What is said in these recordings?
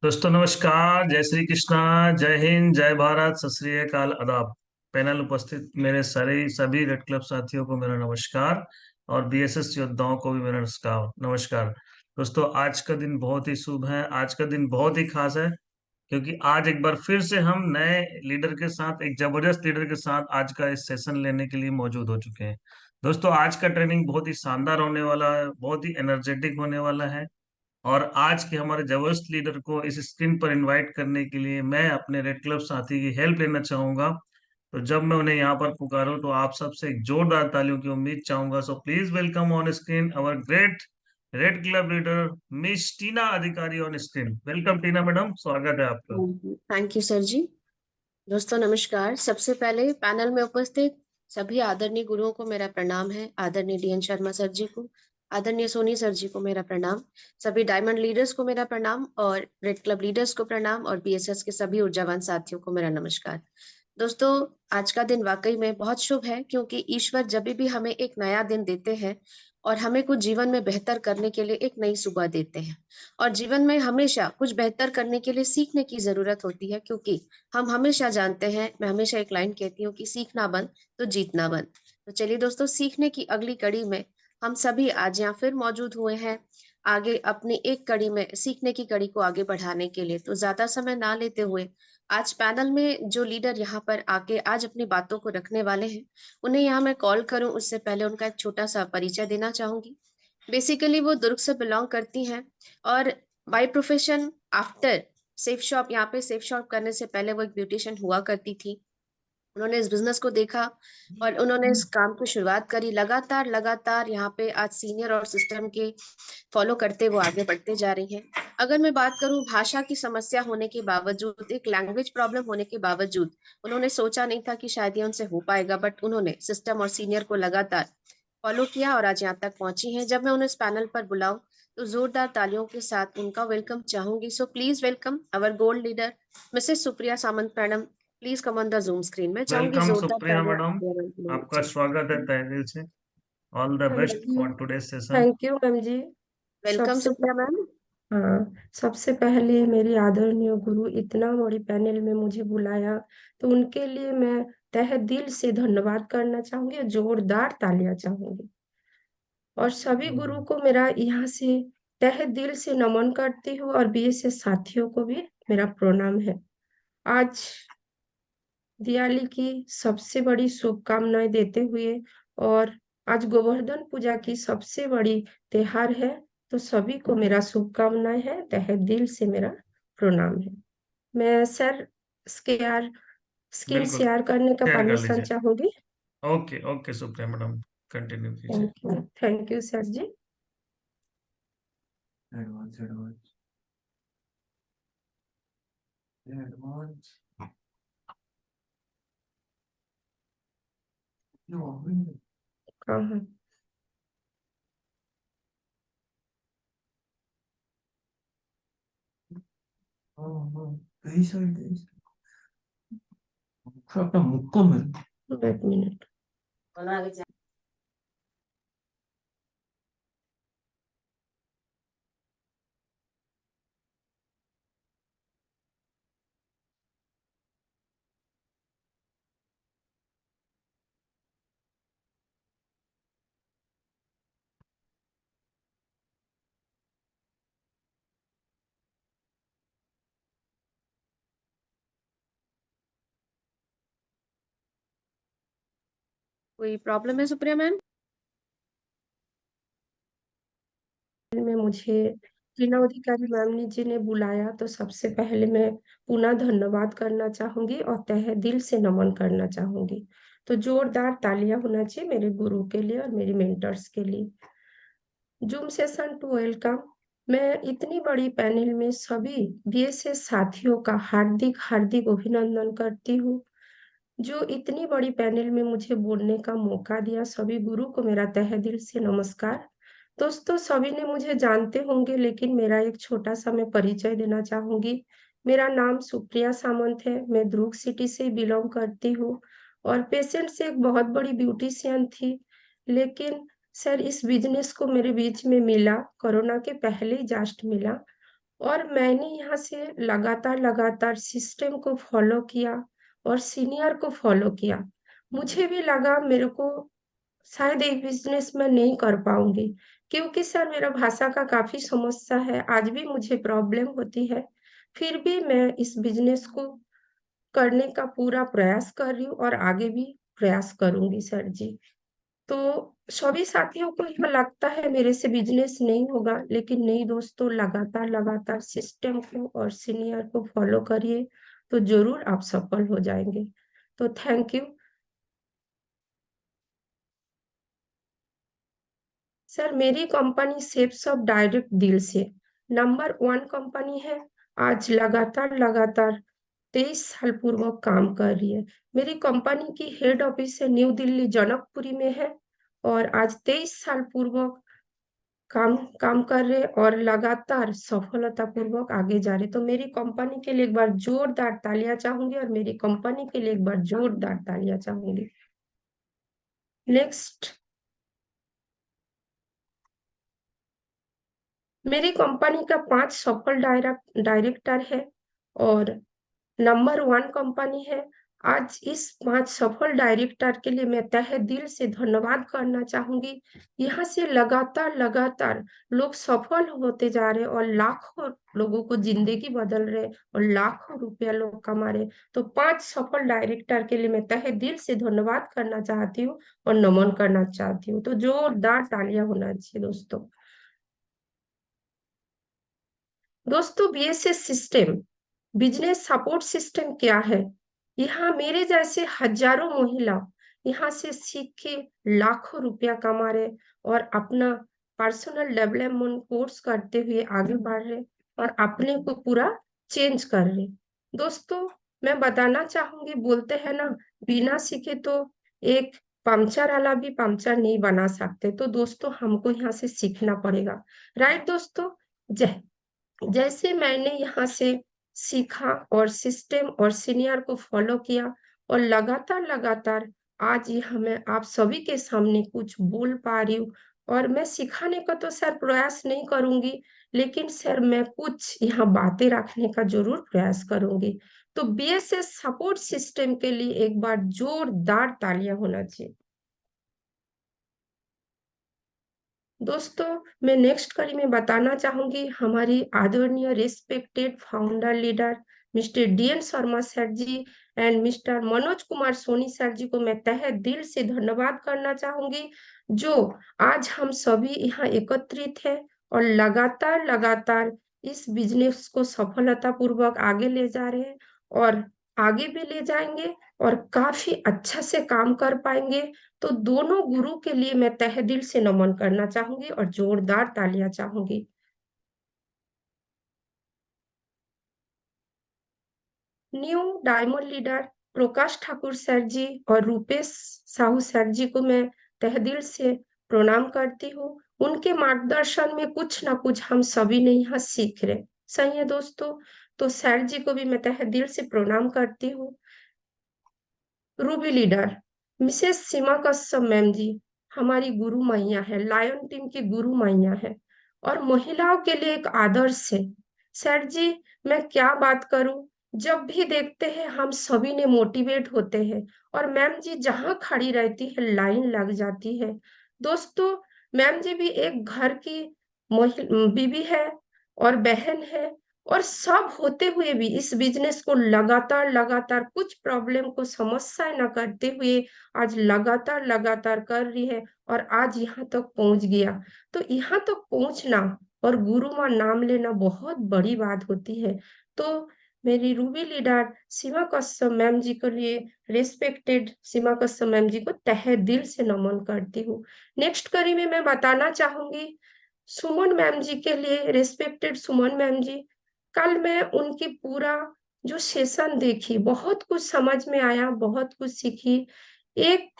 दोस्तों नमस्कार, जय श्री कृष्णा, जय हिंद, जय भारत, सत श्री अकाल, आदाब। पैनल उपस्थित मेरे सारे सभी रेड क्लब साथियों को मेरा नमस्कार और बीएसएस योद्धाओं को भी मेरा नमस्कार नमस्कार। दोस्तों, आज का दिन बहुत ही शुभ है, आज का दिन बहुत ही खास है क्योंकि आज एक बार फिर से हम नए लीडर के साथ, एक जबरदस्त लीडर के साथ आज का इस सेशन लेने के लिए मौजूद हो चुके हैं। दोस्तों, आज का ट्रेनिंग बहुत ही शानदार होने वाला है, बहुत ही एनर्जेटिक होने वाला है। और आज के हमारे जबरदस्त लीडर को इस स्क्रीन पर इनवाइट करने के लिए मैं अपने रेड क्लब साथी की हेल्प लेना चाहूंगा। तो जब मैं उन्हें यहाँ पर पुकारूं तो आप सबसे एक जोरदार तालियों की उम्मीद चाहूंगा। So please welcome on screen our great red club leader miss Tina Adhikari on screen. Welcome Tina madam, स्वागत है आपका। Thank you sir ji. दोस्तों नमस्कार। सबसे पहले पैनल में उपस्थित सभी आदरणीय गुरुओं को मेरा प्रणाम है। आदरणीय डीएन शर्मा सर जी को, आदरणीय सोनी सर जी को मेरा प्रणाम, सभी डायमंड लीडर्स को मेरा प्रणाम और रेड क्लब लीडर्स को प्रणाम और बीएसएस के सभी ऊर्जावान साथियों को मेरा नमस्कार। दोस्तों, आज का दिन वाकई में बहुत शुभ है क्योंकि ईश्वर जब भी हमें एक नया दिन देते हैं और हमें कुछ जीवन में बेहतर करने के लिए एक नई सुबह देते हैं। और जीवन में हमेशा कुछ बेहतर करने के लिए सीखने की जरूरत होती है क्योंकि हम हमेशा जानते हैं, मैं हमेशा एक लाइन कहती हूँ कि सीखना बंद तो जीतना बंद। तो चलिए दोस्तों, सीखने की अगली कड़ी में हम सभी आज यहाँ फिर मौजूद हुए हैं आगे अपनी एक कड़ी में सीखने की कड़ी को आगे बढ़ाने के लिए। तो ज्यादा समय ना लेते हुए आज पैनल में जो लीडर यहाँ पर आके आज अपनी बातों को रखने वाले हैं उन्हें यहाँ मैं कॉल करूं उससे पहले उनका एक छोटा सा परिचय देना चाहूंगी। बेसिकली वो दुर्ग से बिलोंग करती हैं और by profession after safe shop, यहाँ पे सेफ शॉप करने से पहले वो एक ब्यूटिशियन हुआ करती थी। उन्होंने इस बिजनेस को देखा और उन्होंने इस काम की शुरुआत करी। लगातार लगातार यहाँ पे आज सीनियर और सिस्टम के फॉलो करते वो आगे बढ़ते जा रही हैं। अगर मैं बात करूं भाषा की समस्या होने के बावजूद, एक लैंग्वेज प्रॉब्लम होने के बावजूद उन्होंने सोचा नहीं था कि शायद ये उनसे हो पाएगा, बट उन्होंने सिस्टम और सीनियर को लगातार फॉलो किया और आज यहाँ तक पहुंची हैं। जब मैं उन्हें इस पैनल पर बुलाऊं तो जोरदार तालियों के साथ उनका वेलकम चाहूंगी। सो please welcome our gold leader Mrs Supriya Samant madam. Please come on the zoom screen. मैं चाहूंगी वेलकम जोरदार सुप्रिया तालियां मैडम, आगे वाले के लिए। आपका जी, स्वागत है तहे दिल से। All the best ji, for today session. Thank you ma'am ji. Welcome सबसे सुप्रिया मैम। हाँ, सबसे पहले मेरी आदरणीय गुरु इतना बड़ी पैनल में मुझे बुलाया तो उनके लिए मैं तहे दिल से धन्यवाद करना चाहूंगी और जोरदार तालियां चाहूंगी। और सभी गुरु को मेरा यहाँ से तहे दिल से नमन करती हूँ और बीएसएस साथियों को भी मेरा प्रणाम है। आज दिवाली की सबसे बड़ी शुभकामनाएं देते हुए और आज गोवर्धन पूजा की सबसे बड़ी त्योहार है, तो सभी को मेरा शुभकामनाएं है, तहे दिल से मेरा प्रणाम है। मैं सर स्केयर स्क्रीन बिल्कुल, शेयर करने का शेयर कर परमिशन लीजिए। चाहूंगी। Okay okay Supriya madam, continue कीजिए। Thank you sir ji. Advance advance advance. हाँ हाँ। कहीं साइड अपना मुक्को में। एक मिनट। कोई प्रॉब्लम है सुप्रिया मैम? में मुझे टीना अधिकारी मैम जी ने बुलाया तो सबसे पहले मैं पुनः धन्यवाद करना चाहूंगी और तहे दिल से नमन करना चाहूंगी। तो जोरदार तालियां होना चाहिए मेरे गुरु के लिए और मेरी मेंटर्स के लिए। Zoom session to welcome. मैं इतनी बड़ी पैनल में सभी बीएसएस साथियों का हार्दिक हार्दिक अभिनंदन करती हूँ जो इतनी बड़ी पैनल में मुझे बोलने का मौका दिया। सभी गुरु को मेरा तहे दिल से नमस्कार। दोस्तों, सभी ने मुझे जानते होंगे लेकिन मेरा एक छोटा सा मैं परिचय देना चाहूंगी। मेरा नाम सुप्रिया सामंत है, मैं दुर्ग सिटी से बिलोंग करती हूँ और पेशेंट से एक बहुत बड़ी ब्यूटिशियन थी। लेकिन सर इस बिजनेस को मेरे बीच में मिला, कोरोना के पहले ही जस्ट मिला और मैंने यहाँ से लगातार सिस्टम को फॉलो किया और सीनियर को फॉलो किया। मुझे भी लगा मेरे को शायद एक बिज़नेस मैं नहीं कर पाऊँगी, क्योंकि सर मेरा भाषा का काफ़ी समस्या है, आज भी मुझे प्रॉब्लम होती है। फिर भी मैं इस बिज़नेस को करने का पूरा प्रयास कर रही हूँ और आगे भी प्रयास करूँगी सर जी। तो सभी साथियों को यह लगता है मेरे से बिज़नेस नहीं होगा, लेकिन नहीं दोस्तों, लगातार सिस्टम को और सीनियर को फॉलो करिए, तो ज़रूर आप सफल हो जाएँगे। तो थैंक यू। सर मेरी company shapes of direct deal से नंबर 1 कंपनी है। आज लगातार 23 साल पूर्वक काम कर रही है। मेरी कंपनी की हेड ऑफिस है न्यू दिल्ली जनकपुरी में है और आज 23 साल पूर्वक काम काम कर रहे और लगातार सफलतापूर्वक आगे जा रहे। तो मेरी कंपनी के लिए एक बार जोरदार तालियाँ चाहूँगी और मेरी कंपनी के लिए एक बार जोरदार तालियाँ चाहूँगी। नेक्स्ट, मेरी कंपनी का 5 सफल डायरेक्टर है और नंबर 1 कंपनी है। आज इस 5 सफल डायरेक्टर के लिए मैं तहे दिल से धन्यवाद करना चाहूँगी। यहाँ से लगातार लोग सफल होते जा रहे हैं और लाखों लोगों को ज़िंदगी बदल रहे और लाखों रुपया लोग कमा रहे। तो 5 सफल डायरेक्टर के लिए मैं तहे दिल से धन्यवाद करना चाहती हूँ और नमन करना चाहती हूँ। तो जोरदार तालियाँ होना चाहिए दोस्तों। दोस्तों BSS system business support system क्या है? यहाँ मेरे जैसे हजारों महिला यहाँ से सीख के लाखों रुपया कमा रहे और अपना पर्सनल डेवलपमेंट कोर्स करते हुए आगे बढ़ रहे और अपने को पूरा चेंज कर रहे। दोस्तों मैं बताना चाहूंगी, बोलते हैं ना, बिना सीखे तो एक पंचर वाला भी पंचर नहीं बना सकते। तो दोस्तों हमको यहाँ से सीखना पड़ेगा, राइट दोस्तों? जय जैसे मैंने यहाँ से सीखा और सिस्टम और सीनियर को फॉलो किया और लगातार आज यहाँ मैं आप सभी के सामने कुछ बोल पा रही हूँ और मैं सिखाने का तो सर प्रयास नहीं करूंगी, लेकिन सर मैं कुछ यहाँ बातें रखने का जरूर प्रयास करूंगी। तो बीएसएस सपोर्ट सिस्टम के लिए एक बार जोरदार तालियां होना चाहिए। दोस्तों मैं नेक्स्ट कड़ी में बताना चाहूंगी, हमारी आदरणीय respected founder leader mister D N Sharma sir ji and mister Manoj Kumar Soni sir ji को मैं तहे दिल से धन्यवाद करना चाहूंगी, जो आज हम सभी यहाँ एकत्रित है और लगातार इस बिजनेस को सफलतापूर्वक आगे ले जा रहे हैं और आगे भी ले जाएंगे और काफी अच्छा से काम कर पाएंगे। तो दोनों गुरु के लिए मैं तहे दिल से नमन करना चाहूंगी और जोरदार तालियां चाहूंगी। New diamond leader Prakash Thakur sir जी और रूपेश साहू सर जी को मैं तहे दिल से प्रणाम करती हूँ। उनके मार्गदर्शन में कुछ ना कुछ हम सभी ने यहाँ सीख रहे। सही है दोस्तों? तो सर जी को भी मैं तहे दिल से प्रणाम करती हूँ। रूबी लीडर मिसेस सीमा कश्यप मैम जी हमारी गुरु मैया है, लायन टीम की गुरु मैया है और महिलाओं के लिए एक आदर्श है। सर जी मैं क्या बात करूं, जब भी देखते हैं हम सभी ने मोटिवेट होते हैं और मैम जी जहां खड़ी रहती है लाइन लग जाती है। दोस्तों मैम जी भी एक घर की बीवी है और बहन है और सब होते हुए भी इस बिजनेस को लगातार कुछ प्रॉब्लम को समस्या न करते हुए आज लगातार कर रही है और आज यहाँ तक पहुंच गया। तो यहाँ तक पहुंचना और गुरु माँ नाम लेना बहुत बड़ी बात होती है। तो मेरी रूबी लीडर सीमा कश्यप मैम जी के लिए, रेस्पेक्टेड सीमा कश्यप मैम जी को तहे दिल से नमन करती हूँ। नेक्स्ट कड़ी में मैं बताना चाहूंगी सुमन मैम जी के लिए, रेस्पेक्टेड सुमन मैम जी, कल मैं उनकी पूरा जो सेशन देखी बहुत कुछ समझ में आया, बहुत कुछ सीखी। एक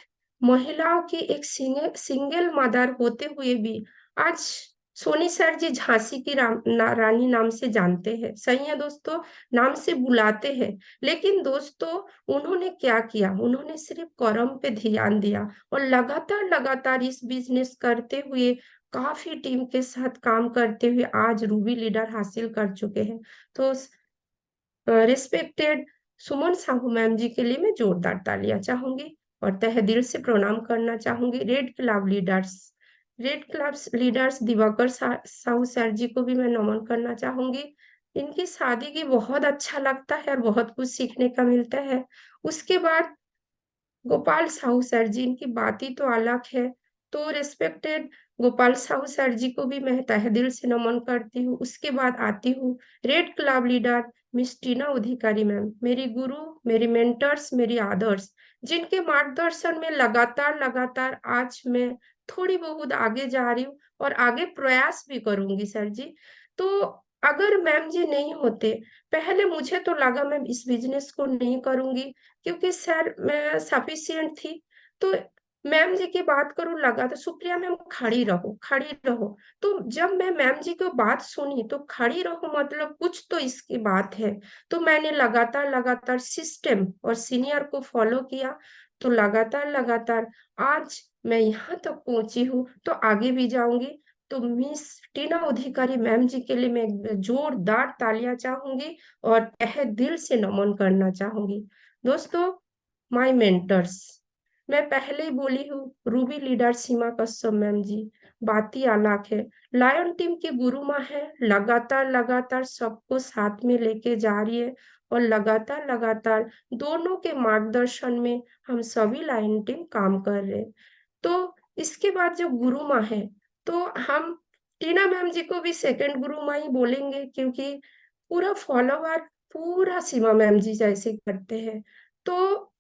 महिलाओं की एक सिंगल मदर होते हुए भी आज सोनी सर जी झांसी की रानी नाम से जानते हैं, सही है दोस्तों, नाम से बुलाते हैं। लेकिन दोस्तों उन्होंने क्या किया, उन्होंने सिर्फ कर्म पे ध्यान दिया और लगातार इस बिजनेस करते हुए काफ़ी टीम के साथ काम करते हुए आज रूबी लीडर हासिल कर चुके हैं। तो रिस्पेक्टेड सुमन साहू मैम जी के लिए मैं जोरदार तालियाँ चाहूँगी और तहे दिल से प्रणाम करना चाहूँगी। Red clubs leaders Divakar Sahu sir ji को भी मैं नमन करना चाहूँगी। इनकी सादगी की बहुत अच्छा लगता है और बहुत कुछ सीखने का मिलता है। उसके बाद गोपाल साहू सर जी, इनकी बात ही तो अलग है। तो रिस्पेक्टेड गोपाल साहू सर जी को भी मैं तहे दिल से नमन करती हूँ। उसके बाद आती हूँ red club leader miss Tina अधिकारी मैम, मेरी गुरु, मेरी मेंटर्स, मेरी आदर्श, जिनके मार्गदर्शन में लगातार आज मैं थोड़ी बहुत आगे जा रही हूँ और आगे प्रयास भी करूँगी सर जी। तो अगर मैम जी नहीं होते, पहले मुझे तो लगा मैं इस बिज़नेस को नहीं करूँगी, क्योंकि सर मैं सफिशिएंट थी। तो मैम जी की बात करूँ लगा तो सुप्रिया मैम खड़ी रहो, खड़ी रहो। तो जब मैं मैम जी की बात सुनी तो खड़ी रहो मतलब कुछ तो इसकी बात है। तो मैंने लगातार सिस्टम और सीनियर को फ़ॉलो किया। तो लगातार आज मैं यहाँ तक पहुँची हूँ, तो आगे भी जाऊँगी। तो मिस टीना अधिकारी मैम जी के लिए मैं जोरदार तालियाँ चाहूँगी और तहे दिल से नमन करना चाहूँगी। दोस्तों, माय मेंटर्स, मैं पहले ही बोली हूँ रूबी लीडर सीमा कश्यप मैम जी, बात ही अलग है। लायन टीम की गुरु माँ है, लगातार सबको साथ में लेके जा रही है और लगातार दोनों के मार्गदर्शन में हम सभी लायन टीम काम कर रहे हैं। तो इसके बाद जो गुरु माँ है, तो हम टीना मैम जी को भी सेकंड गुरु माँ ही बोलेंगे, क्योंकि पूरा फॉलोवर पूरा सीमा मैम जी जैसे करते हैं। तो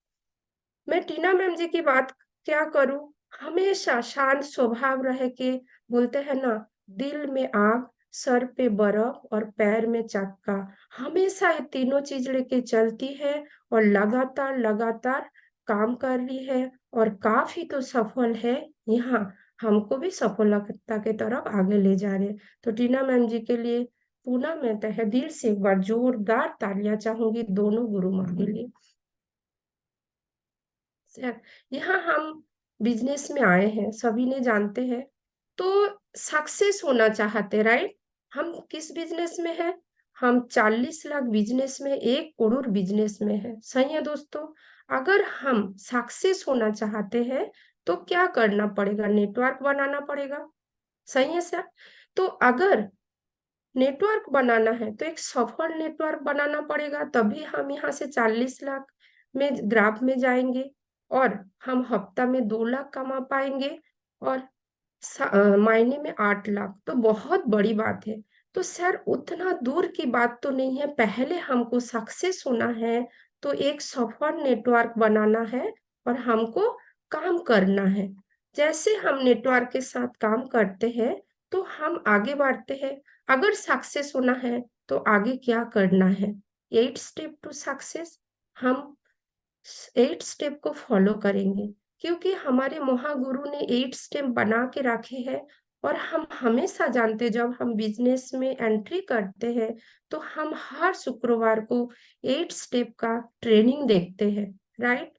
मैं टीना मैम जी की बात क्या करूँ, हमेशा शांत स्वभाव रह के, बोलते हैं ना, दिल में आग, सर पे बर्फ और पैर में चक्का, हमेशा ये तीनों चीज़ लेके चलती है और लगातार काम कर रही है और काफ़ी तो सफल है। यहाँ हमको भी सफलता की तरफ आगे ले जा रहे हैं। तो टीना मैम जी के लिए पुनः मैं तहे दिल से एक बार जोरदार तालियाँ चाहूँगी दोनों गुरु माँ के लिए। सर, यहाँ हम बिज़नेस में आए हैं, सभी ने जानते हैं, तो सक्सेस होना चाहते, राइट? हम किस बिज़नेस में हैं? हम 40 लाख बिज़नेस में, 1 करोड़ बिज़नेस में हैं, सही है दोस्तों? अगर हम सक्सेस होना चाहते हैं, तो क्या करना पड़ेगा? नेटवर्क बनाना पड़ेगा, सही है सर? तो अगर नेटवर्क बनाना है, तो एक सफल नेटवर्क बनाना पड़ेगा, तभी हम यहाँ से 40 लाख में ग्राफ में जाएँगे और हम हफ्ता में 2 लाख कमा पाएँगे और महीने में 8 लाख, तो बहुत बड़ी बात है। तो सर उतना दूर की बात तो नहीं है, पहले हमको सक्सेस होना है, तो एक सफल नेटवर्क बनाना है और हमको काम करना है। जैसे हम नेटवर्क के साथ काम करते हैं, तो हम आगे बढ़ते हैं। अगर सक्सेस होना है, तो आगे क्या करना है? 8 स्टेप टू सक्सेस, हम 8 स्टेप को फॉलो करेंगे, क्योंकि हमारे महागुरु ने 8 स्टेप बना के रखे हैं और हम हमेशा जानते हैं, जब हम बिजनेस में एंट्री करते हैं, तो हम हर शुक्रवार को 8 स्टेप का ट्रेनिंग देखते हैं, राइट?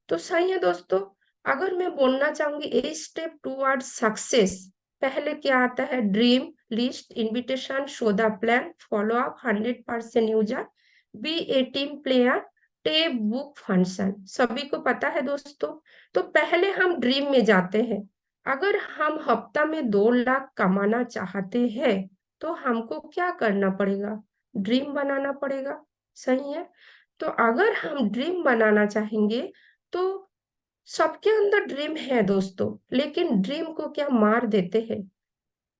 तो सही है दोस्तों, अगर मैं बोलना चाहूँगी 8 स्टेप टुवर्ड्स सक्सेस, पहले क्या आता है? Dream list, invitation, show the plan, follow up, 100% user, be a team player, tape book function, सभी को पता है दोस्तों। तो पहले हम ड्रीम में जाते हैं। अगर हम हफ्ता में 2 लाख कमाना चाहते हैं, तो हमको क्या करना पड़ेगा? ड्रीम बनाना पड़ेगा, सही है? तो अगर हम ड्रीम बनाना चाहेंगे, तो सबके अंदर ड्रीम है दोस्तों, लेकिन ड्रीम को क्या मार देते हैं,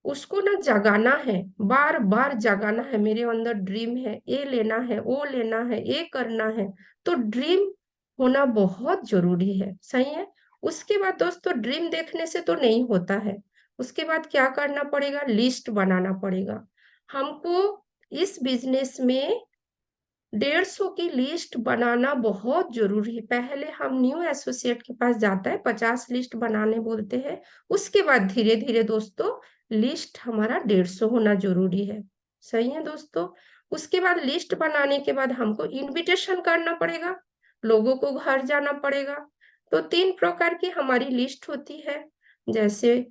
उसको ना जगाना है, बार-बार जगाना है, मेरे अंदर ड्रीम है, ये लेना है, वो लेना है, ये करना है। तो ड्रीम होना बहुत ज़रूरी है, सही है? उसके बाद दोस्तों ड्रीम देखने से तो नहीं होता है, उसके बाद क्या करना पड़ेगा? लिस्ट बनाना पड़ेगा। हमको इस बिज़नेस में 150 की लिस्ट बनाना बहुत ज़रूरी है। पहले हम न्यू एसोसिएट के पास जाता है, 50 लिस्ट बनाने बोलते हैं, उसके बाद धीरे-धीरे दोस्तों लिस्ट हमारा 150 होना ज़रूरी है। सही है दोस्तों? उसके बाद लिस्ट बनाने के बाद हमको इन्विटेशन करना पड़ेगा, लोगों को घर जाना पड़ेगा। तो 3 प्रकार की हमारी लिस्ट होती है, जैसे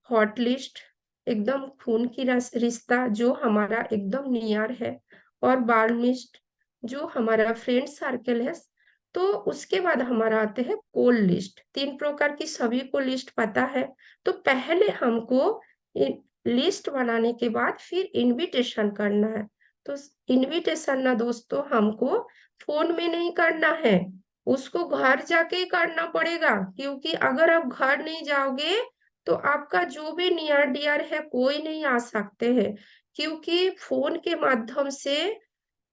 हॉट लिस्ट, एकदम खून की रिश्ता जो हमारा एकदम नियर है, और बाल्मिस्ट जो हमारा फ्रेंड सर्कल है। तो उसके बाद हमारा आते हैं कॉल लिस्ट। 3 प्रकार की सभी को लिस्ट पता है। तो पहले हमको लिस्ट बनाने के बाद फिर इनविटेशन करना है। तो इनविटेशन ना दोस्तों हमको फोन में नहीं करना है, उसको घर जाके ही करना पड़ेगा, क्योंकि अगर आप घर नहीं जाओगे तो आपका जो भी नियर डियर है कोई नहीं आ सकते हैं, क्योंकि फोन के माध्यम से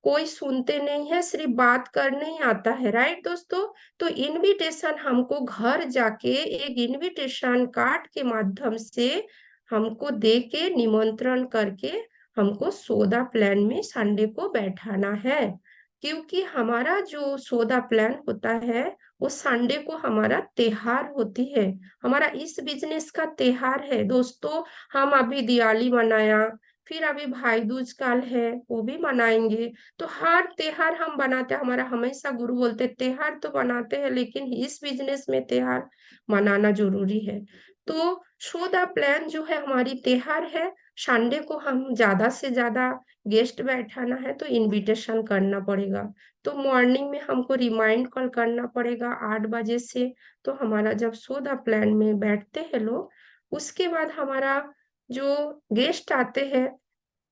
कोई सुनते नहीं है, सिर्फ बात करने ही आता है, राइट दोस्तों? तो इनविटेशन हमको घर जाके एक इनविटेशन कार्ड के माध्यम से हमको दे के निमंत्रण करके हमको सोदा प्लान में संडे को बैठाना है, क्योंकि हमारा जो सोदा प्लान होता है वो संडे को हमारा त्योहार होती है, हमारा इस बिजनेस का त्योहार है दोस्तों। हम अभी दिवाली मनाया, फिर अभी भाई दूज कल है, वो भी मनाएंगे। तो हर त्योहार हम बनाते हैं, हमारा हमेशा गुरु बोलते हैं त्योहार तो बनाते हैं, लेकिन इस बिजनेस में त्योहार मनाना जरूरी है। तो शो द प्लान जो है हमारी त्योहार है। संडे को हम ज्यादा से ज्यादा गेस्ट बैठाना है तो इनविटेशन करना पड़ेगा। तो मॉर्निंग में हमको रिमाइंड कॉल करना पड़ेगा 8 बजे से। तो हमारा जब शो द प्लान में बैठते हैं लोग, उसके बाद हमारा जो गेस्ट आते हैं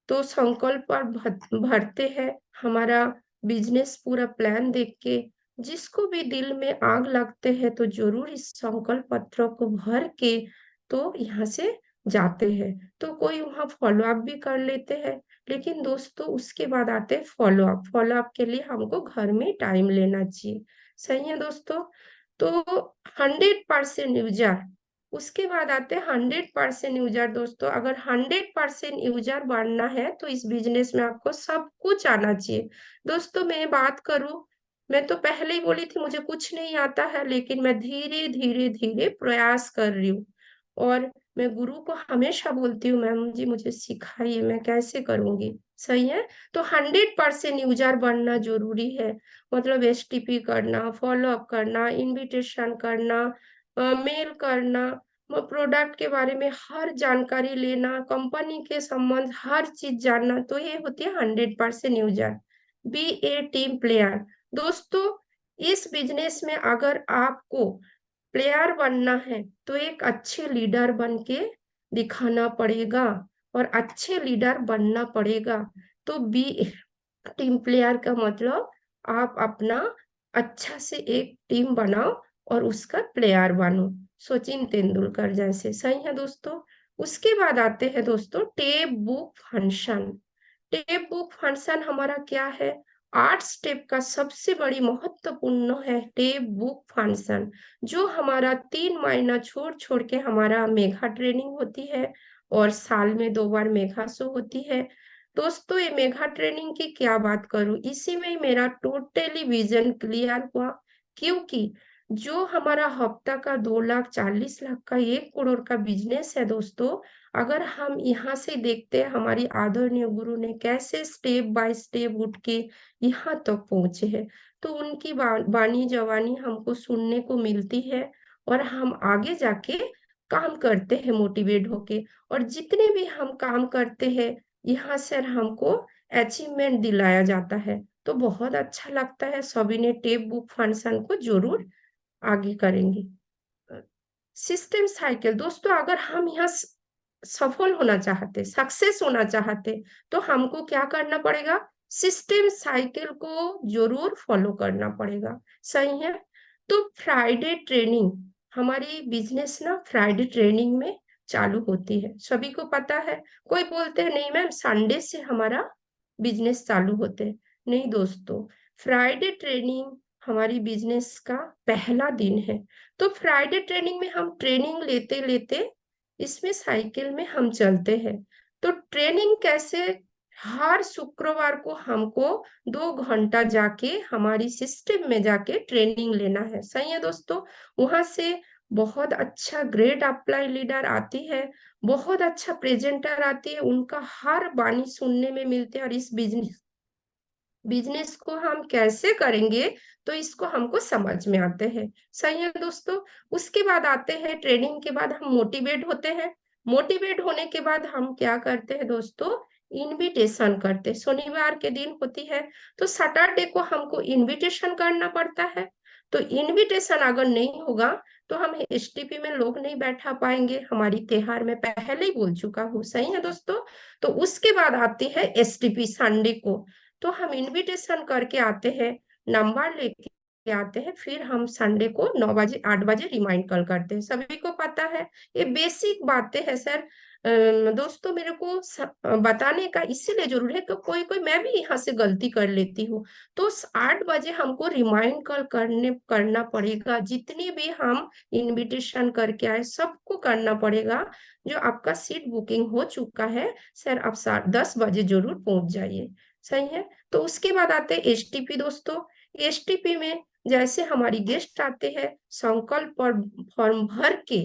तो संकल्प पर भरते हैं हमारा बिजनेस पूरा प्लान देख के। जिसको भी दिल में आग लगते हैं तो जरूर इस संकल्प पत्र को भर के तो यहाँ से जाते हैं। तो कोई वहाँ फॉलो अप भी कर लेते हैं। लेकिन दोस्तों उसके बाद आते हैं फॉलो अप। फॉलो अप के लिए हमको घर में टाइम लेना चाहिए। सही है दोस्तों? तो 100% यूजर, उसके बाद आते हैं 100% यूजर। दोस्तों अगर 100% यूजर बढ़ना है तो इस बिजनेस में आपको सब कुछ आना चाहिए। दोस्तों मैं बात करूं, मैं तो पहले ही बोली थी मुझे कुछ नहीं आता है, लेकिन मैं धीरे धीरे धीरे प्रयास कर रही हूँ। और मैं गुरु को हमेशा बोलती हूँ मैम जी मुझे सिखाइए, मैं कैसे करूंगी। सही है? तो 100% यूजर बनना जरूरी है। मतलब एसटीपी करना, फॉलो अप करना, इनविटेशन करना, मेल करना, प्रोडक्ट के बारे में हर जानकारी लेना, कंपनी के संबंध हर चीज जानना, तो ये होती है 100% user. Be a team player. दोस्तों इस बिजनेस में अगर आपको प्लेयर बनना है तो एक अच्छे लीडर बन के दिखाना पड़ेगा, और अच्छे लीडर बनना पड़ेगा। तो बी टीम प्लेयर का मतलब आप अपना अच्छा से एक टीम बनाओ और उसका प्लेयर बनो, सचिन तेंदुलकर जैसे। सही है दोस्तों? उसके बाद आते हैं दोस्तों tape book function. Tape book function हमारा क्या है? 8 स्टेप का सबसे बड़ी महत्वपूर्ण है टेप बुक फंक्शन, जो हमारा 3 महीना छोड़ छोड़ के हमारा मेगा ट्रेनिंग होती है, और साल में 2 बार मेगा शो होती है। दोस्तों ये मेगा ट्रेनिंग की क्या बात करूं, इसी में ही मेरा टोटली विजन क्लियर हुआ। क्योंकि जो हमारा हफ्ता का 2,40,00,000 का 1 करोड़ का बिजनेस है दोस्तों, अगर हम यहाँ से देखते हैं हमारी आदरणीय गुरु ने कैसे स्टेप बाय स्टेप उठ के यहाँ तक पहुंचे हैं, तो उनकी बानी जवानी हमको सुनने को मिलती है, और हम आगे जाके काम करते हैं मोटिवेट होके। और जितने भी हम काम करते हैं यहाँ से हमको अचीवमेंट दिलाया जाता है, तो बहुत अच्छा लगता है। सभी ने टेप बुक फंक्शन को जरूर आगे करेंगे। System cycle. दोस्तों अगर हम यहाँ सफल होना चाहते, सक्सेस होना चाहते, तो हमको क्या करना पड़ेगा? सिस्टम साइकिल को जरूर फॉलो करना पड़ेगा। सही है? तो फ्राइडे ट्रेनिंग, हमारी बिजनेस ना फ्राइडे ट्रेनिंग में चालू होती है, सभी को पता है। कोई बोलते हैं नहीं मैम संडे से हमारा बिजनेस चालू होते हैं। नहीं दोस्तों, फ्राइडे ट्रेनिंग हमारी बिजनेस का पहला दिन है। तो फ्राइडे ट्रेनिंग में हम ट्रेनिंग लेते लेते इसमें साइकिल में हम चलते हैं। तो ट्रेनिंग कैसे? हर शुक्रवार को हमको 2 घंटा जाके हमारी सिस्टम में जाके ट्रेनिंग लेना है। सही है दोस्तों? वहां से बहुत अच्छा ग्रेट अप्लाई लीडर आती है, बहुत अच्छा प्रेजेंटर आती है, उनका हर वाणी सुनने में मिलते हैं। और इस बिजनेस को हम कैसे करेंगे तो इसको हमको समझ में आते हैं। सही है दोस्तों? उसके बाद आते हैं ट्रेनिंग के बाद हम मोटिवेट होते हैं। मोटिवेट होने के बाद हम क्या करते हैं दोस्तों, इनविटेशन करते हैं। शनिवार के दिन होती है, तो सैटरडे को हमको इनविटेशन करना पड़ता है। तो इनविटेशन अगर नहीं होगा, तो हम एसटीपी में लोग नहीं बैठा पाएंगे। हमारी त्योहार में पहले ही बोल चुका हूँ, सही है दोस्तों। तो उसके बाद आती है एसटीपी संडे को, तो हम इनविटेशन करके आते हैं, नंबर लेके आते हैं, फिर हम संडे को 9 बजे 8 बजे रिमाइंड कॉल करते हैं। सभी को पता है, ये बेसिक बातें हैं सर। दोस्तों मेरे को बताने का इसीलिए जरूरी है कि कोई कोई मैं भी यहाँ से गलती कर लेती हूँ। तो 8 बजे हमको रिमाइंड कॉल करना पड़ेगा। जितनी भी हम इनविटेशन करके आए सबको करना पड़ेगा। जो आपका सीट बुकिंग हो चुका है सर, आप 10 बजे जरूर पहुंच जाइए, सही है। तो उसके बाद आते हैं एसटीपी दोस्तों। एसटीपी में जैसे हमारी गेस्ट आते हैं, संकल्प पर फॉर्म भर के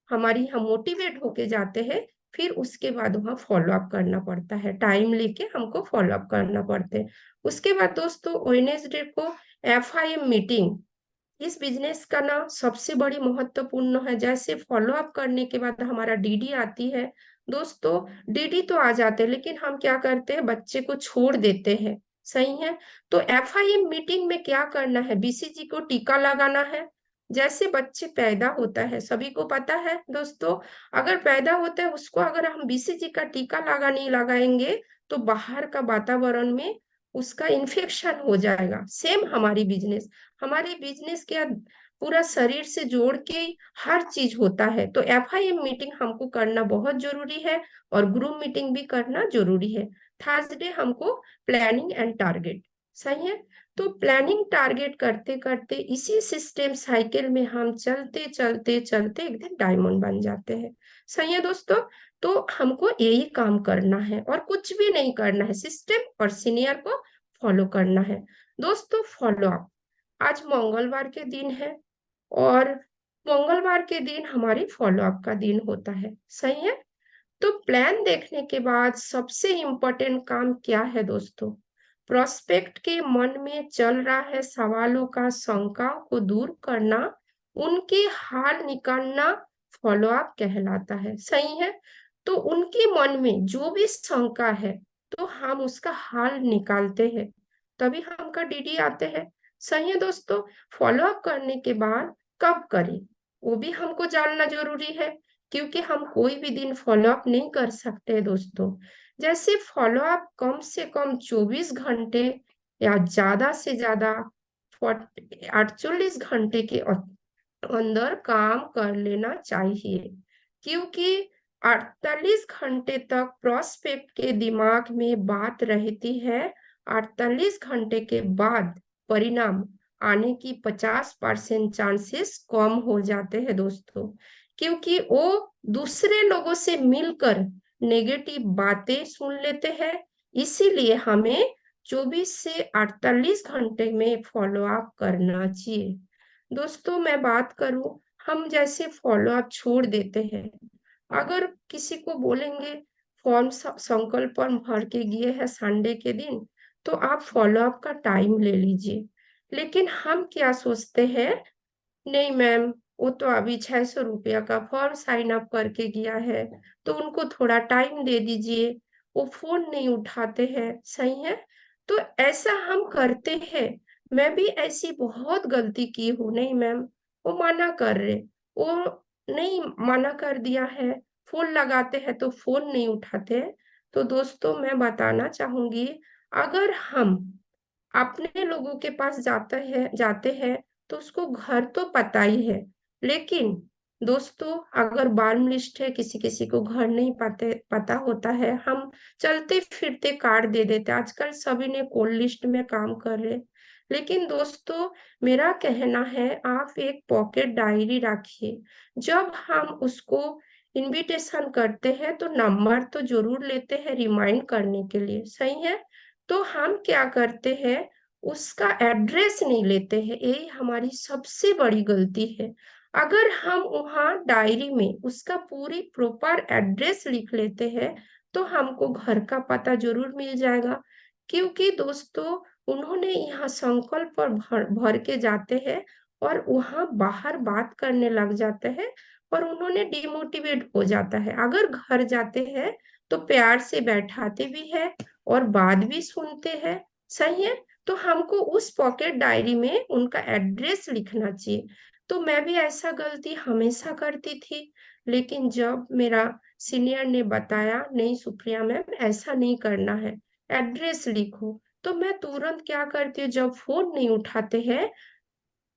हमारी हम मोटिवेट होके जाते हैं, फिर उसके बाद वहाँ फॉलो अप करना पड़ता है, टाइम लेके हमको फॉलो अप करना पड़ता है। उसके बाद दोस्तों वेडनेसडे को एफआईएम मीटिंग, इस बिजनेस का ना सबसे बड़ी महत्वपूर्ण है। जैसे फॉलो अप करने के बाद हमारा डीडी आती है दोस्तों, डीडी तो आ जाते हैं लेकिन हम क्या करते हैं, बच्चे को छोड़ देते हैं, सही है। तो एफआईएम मीटिंग में क्या करना है, बीसीजी को टीका लगाना है। जैसे बच्चे पैदा होता है, सभी को पता है दोस्तों, अगर पैदा होता है उसको अगर हम बीसीजी का टीका नहीं लगाएंगे, तो बाहर का वातावरण में उसका इन्फेक्शन हो जाएगा। सेम हमारी बिजनेस के पूरा शरीर से जोड़ के हर चीज होता है। तो एफआईएम मीटिंग हमको करना बहुत जरूरी है, और ग्रुप मीटिंग भी करना जरूरी है। थर्सडे हमको प्लानिंग एंड टारगेट, सही है। तो प्लानिंग टारगेट करते करते इसी सिस्टम साइकिल में हम चलते चलते चलते एक दिन डायमंड बन जाते हैं, सही है दोस्तों। तो हमको यही काम करना है और कुछ भी नहीं करना है, सिस्टम और सीनियर को फॉलो करना है दोस्तों। फॉलो अप, आज मंगलवार के दिन है, और मंगलवार के दिन हमारी फॉलो अप का दिन होता है, सही है। तो प्लान देखने के बाद सबसे इम्पोर्टेंट काम क्या है दोस्तों, प्रोस्पेक्ट के मन में चल रहा है सवालों का, शंकाओं को दूर करना, उनके हाल निकालना फॉलो अप कहलाता है, सही है। तो उनके मन में जो भी शंका है, तो हम उसका हाल निकालते हैं, तभी हमका डीडी आते हैं, सही है दोस्तों। फॉलो अप करने के बाद कब करें, वो भी हमको जानना जरूरी है, क्योंकि हम कोई भी दिन फॉलो अप नहीं कर सकते दोस्तों। जैसे फॉलो अप कम से कम 24 घंटे या ज्यादा से ज्यादा 48 घंटे के अंदर काम कर लेना चाहिए, क्योंकि 48 घंटे तक प्रोस्पेक्ट के दिमाग में बात रहती है। 48 घंटे के बाद परिणाम आने की 50% चांसेस कम हो जाते हैं दोस्तों, क्योंकि वो दूसरे लोगों से मिलकर नेगेटिव बातें सुन लेते हैं। इसीलिए हमें 24 से 48 घंटे में फॉलो अप करना चाहिए दोस्तों। मैं बात करूं, हम जैसे फॉलो अप छोड़ देते हैं, अगर किसी को बोलेंगे फॉर्म संकल्प फॉर्म भर के गए हैं संडे के दिन, तो आप फॉलो अप का टाइम ले लीजिए। लेकिन हम क्या सोचते हैं, नहीं मैम, वो तो अभी 600 रुपया का फॉर्म साइन अप करके गया है, तो उनको थोड़ा टाइम दे दीजिए, वो फोन नहीं उठाते हैं, सही है। तो ऐसा हम करते हैं, मैं भी ऐसी बहुत गलती की हूँ, नहीं मैम वो मना कर रहे, वो नहीं, मना कर दिया है, फोन लगाते हैं तो फोन नहीं उठाते। तो दोस्तों मैं बताना चाहूंगी, अगर हम अपने लोगों के पास जाते हैं, तो उसको घर तो पता ही है, लेकिन दोस्तों अगर बार्म लिस्ट है, किसी किसी को घर नहीं पता होता है, हम चलते फिरते कार्ड दे देते, आजकल सभी ने कोल्ड लिस्ट में काम कर रहे। लेकिन दोस्तों मेरा कहना है, आप एक पॉकेट डायरी रखिए, जब हम उसको इनविटेशन करते हैं तो नंबर तो जरूर लेते हैं रिमाइंड करने के लिए, सही है। तो हम क्या करते हैं, उसका एड्रेस नहीं लेते हैं, यही हमारी सबसे बड़ी गलती है। अगर हम वहाँ डायरी में उसका पूरी प्रॉपर एड्रेस लिख लेते हैं, तो हमको घर का पता जरूर मिल जाएगा। क्योंकि दोस्तों उन्होंने यहाँ संकल्प पर भर भर के जाते हैं, और वहाँ बाहर बात करने लग जाते हैं, और उन्होंने डिमोटिवेट हो जाता है। अगर घर जाते हैं तो प्यार से बैठाते भी है और बात भी सुनते हैं, सही है? तो हमको उस पॉकेट डायरी में उनका एड्रेस लिखना चाहिए। तो मैं भी ऐसा गलती हमेशा करती थी, लेकिन जब मेरा सीनियर ने बताया, नहीं सुप्रिया मैम ऐसा नहीं करना है, एड्रेस लिखो, तो मैं तुरंत क्या करती हूँ, जब फ़ोन नहीं उठाते हैं,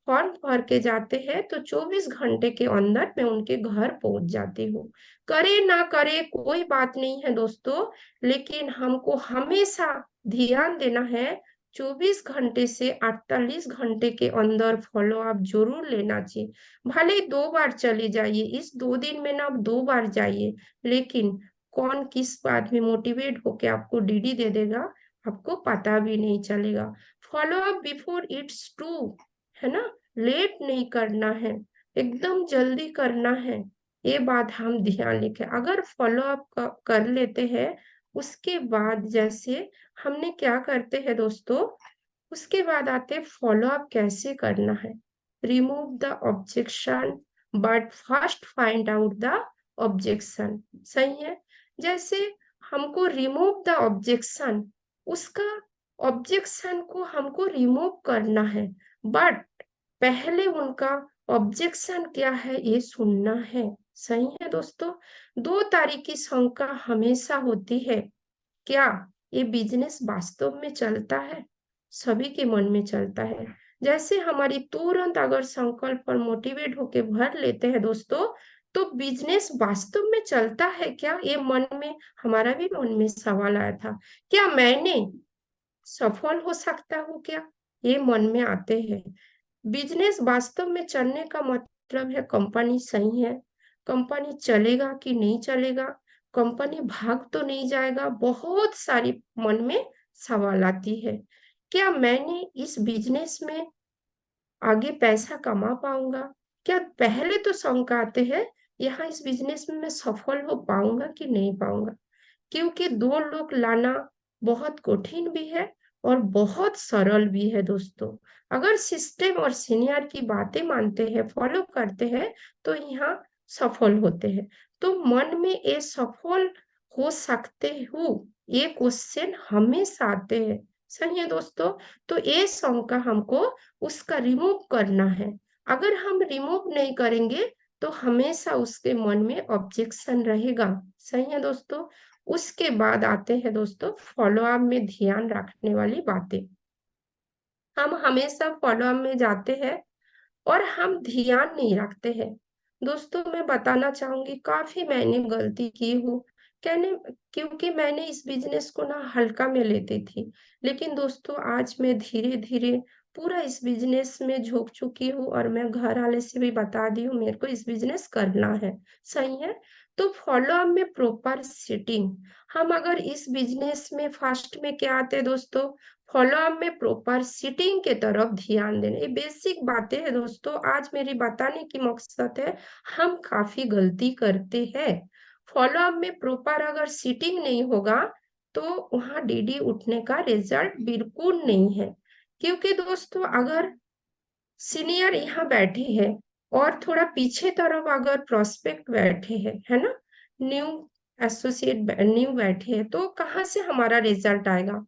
फॉर्म भर के जाते हैं, तो 24 घंटे के अंदर मैं उनके घर पहुँच जाती हूँ। करे ना करे कोई बात नहीं है दोस्तों, लेकिन हमको हमेशा ध्यान देना है, 24 घंटे से 48 घंटे के अंदर फ़ॉलो-अप ज़रूर लेना चाहिए। भले ही 2 बार चले जाइए, इस 2 दिन में ना आप 2 बार जाइए, लेकिन कौन किस बात में मोटिवेट होके आपको डीडी दे देगा, आपको पता भी नहीं चलेगा। फ़ॉलो-अप बिफोर इट्स टू, है ना? लेट नहीं करना है, एकदम जल्दी करना है, ये बात हम ध्यान रखें। अगर फ़ॉलो-अप कर लेते हैं, उसके बाद जैसे हमने क्या करते हैं दोस्तों, उसके बाद आते हैं फ़ॉलो-अप कैसे करना है। Remove the objection but first find out the objection, सही है? जैसे हमको रिमूव द ऑब्जेक्शन, उसका ऑब्जेक्शन को हमको रिमूव करना है, बट पहले उनका ऑब्जेक्शन क्या है ये सुनना है, सही है दोस्तों? 2 तरह की शंका हमेशा होती है, क्या ये बिज़नेस वास्तव में चलता है? सभी के मन में चलता है। जैसे हमारी तुरंत अगर संकल्प और मोटिवेट होके भर लेते हैं दोस्तों, तो बिज़नेस वास्तव में चलता है क्या? ये मन में हमारा भी मन में सवाल आया था। क्या मैंने सफल हो सकता हूँ क्या? ये मन में आते हैं। बिज़नेस वास्तव में चलने का मतलब है कंपनी सही है, कंपनी चलेगा कि नहीं चलेगा, कंपनी भाग तो नहीं जाएगा, बहुत सारी मन में सवाल आती है। क्या मैंने इस बिज़नेस में आगे पैसा कमा पाऊँगा? क्या पहले तो शंका आते हैं, यहाँ इस बिज़नेस में मैं सफल हो पाऊँगा कि नहीं पाऊँगा? क्योंकि 2 लोग लाना बहुत कठिन भी है और बहुत सरल भी है दोस्तों। अगर सिस्टम और सीनियर की बातें मानते हैं, फॉलो करते हैं, तो यहाँ सफल होते हैं। तो मन में ये सफल हो सकते हूँ, ये क्वेश्चन हमेशा आते हैं। सही है दोस्तों? तो ये शंका हमको उसका रिमूव करना है। अगर हम रिमूव नहीं करेंगे, तो हमेशा उसके मन में ऑब्जेक्शन रहेगा। सही है दोस्तों? उसके बाद आते हैं दोस्तों फ़ॉलो-अप में ध्यान रखने वाली बातें। हम हमेशा फ़ॉलो-अप में जाते हैं और हम ध्यान नहीं रखते हैं। दोस्तों मैं बताना चाहूँगी काफ़ी मैंने गलती की हूँ, कहने क्योंकि मैंने इस बिज़नेस को ना हल्का में लेती थी। लेकिन दोस्तों आज मैं धीरे-धीरे पूरा इस बिज़नेस में झोंक चुकी हूँ और मैं घरवाले से भी बता दी हूँ मेरे को इस बिज़नेस करना है, सही है? तो फ़ॉलो-अप में प्रॉपर सेटिंग, हम अगर इस बिज़नेस में फर्स्ट में क्या आते हैं दोस्तों, फ़ॉलो-अप में प्रॉपर सिटिंग के तरफ ध्यान देना। ये बेसिक बातें हैं दोस्तों, आज मेरी बताने की मकसद है, हम काफ़ी गलती करते हैं। फ़ॉलो-अप में प्रॉपर अगर सिटिंग नहीं होगा, तो वहाँ डीडी उठने का रिज़ल्ट बिल्कुल नहीं है। क्योंकि दोस्तों अगर सीनियर यहाँ बैठे हैं और थोड़ा पीछे तरफ अगर प्रोस्पेक्ट बैठे हैं, है ना? न्यू न्यू बैठे हैं, तो कहाँ से हमारा रिज़ल्ट आएगा?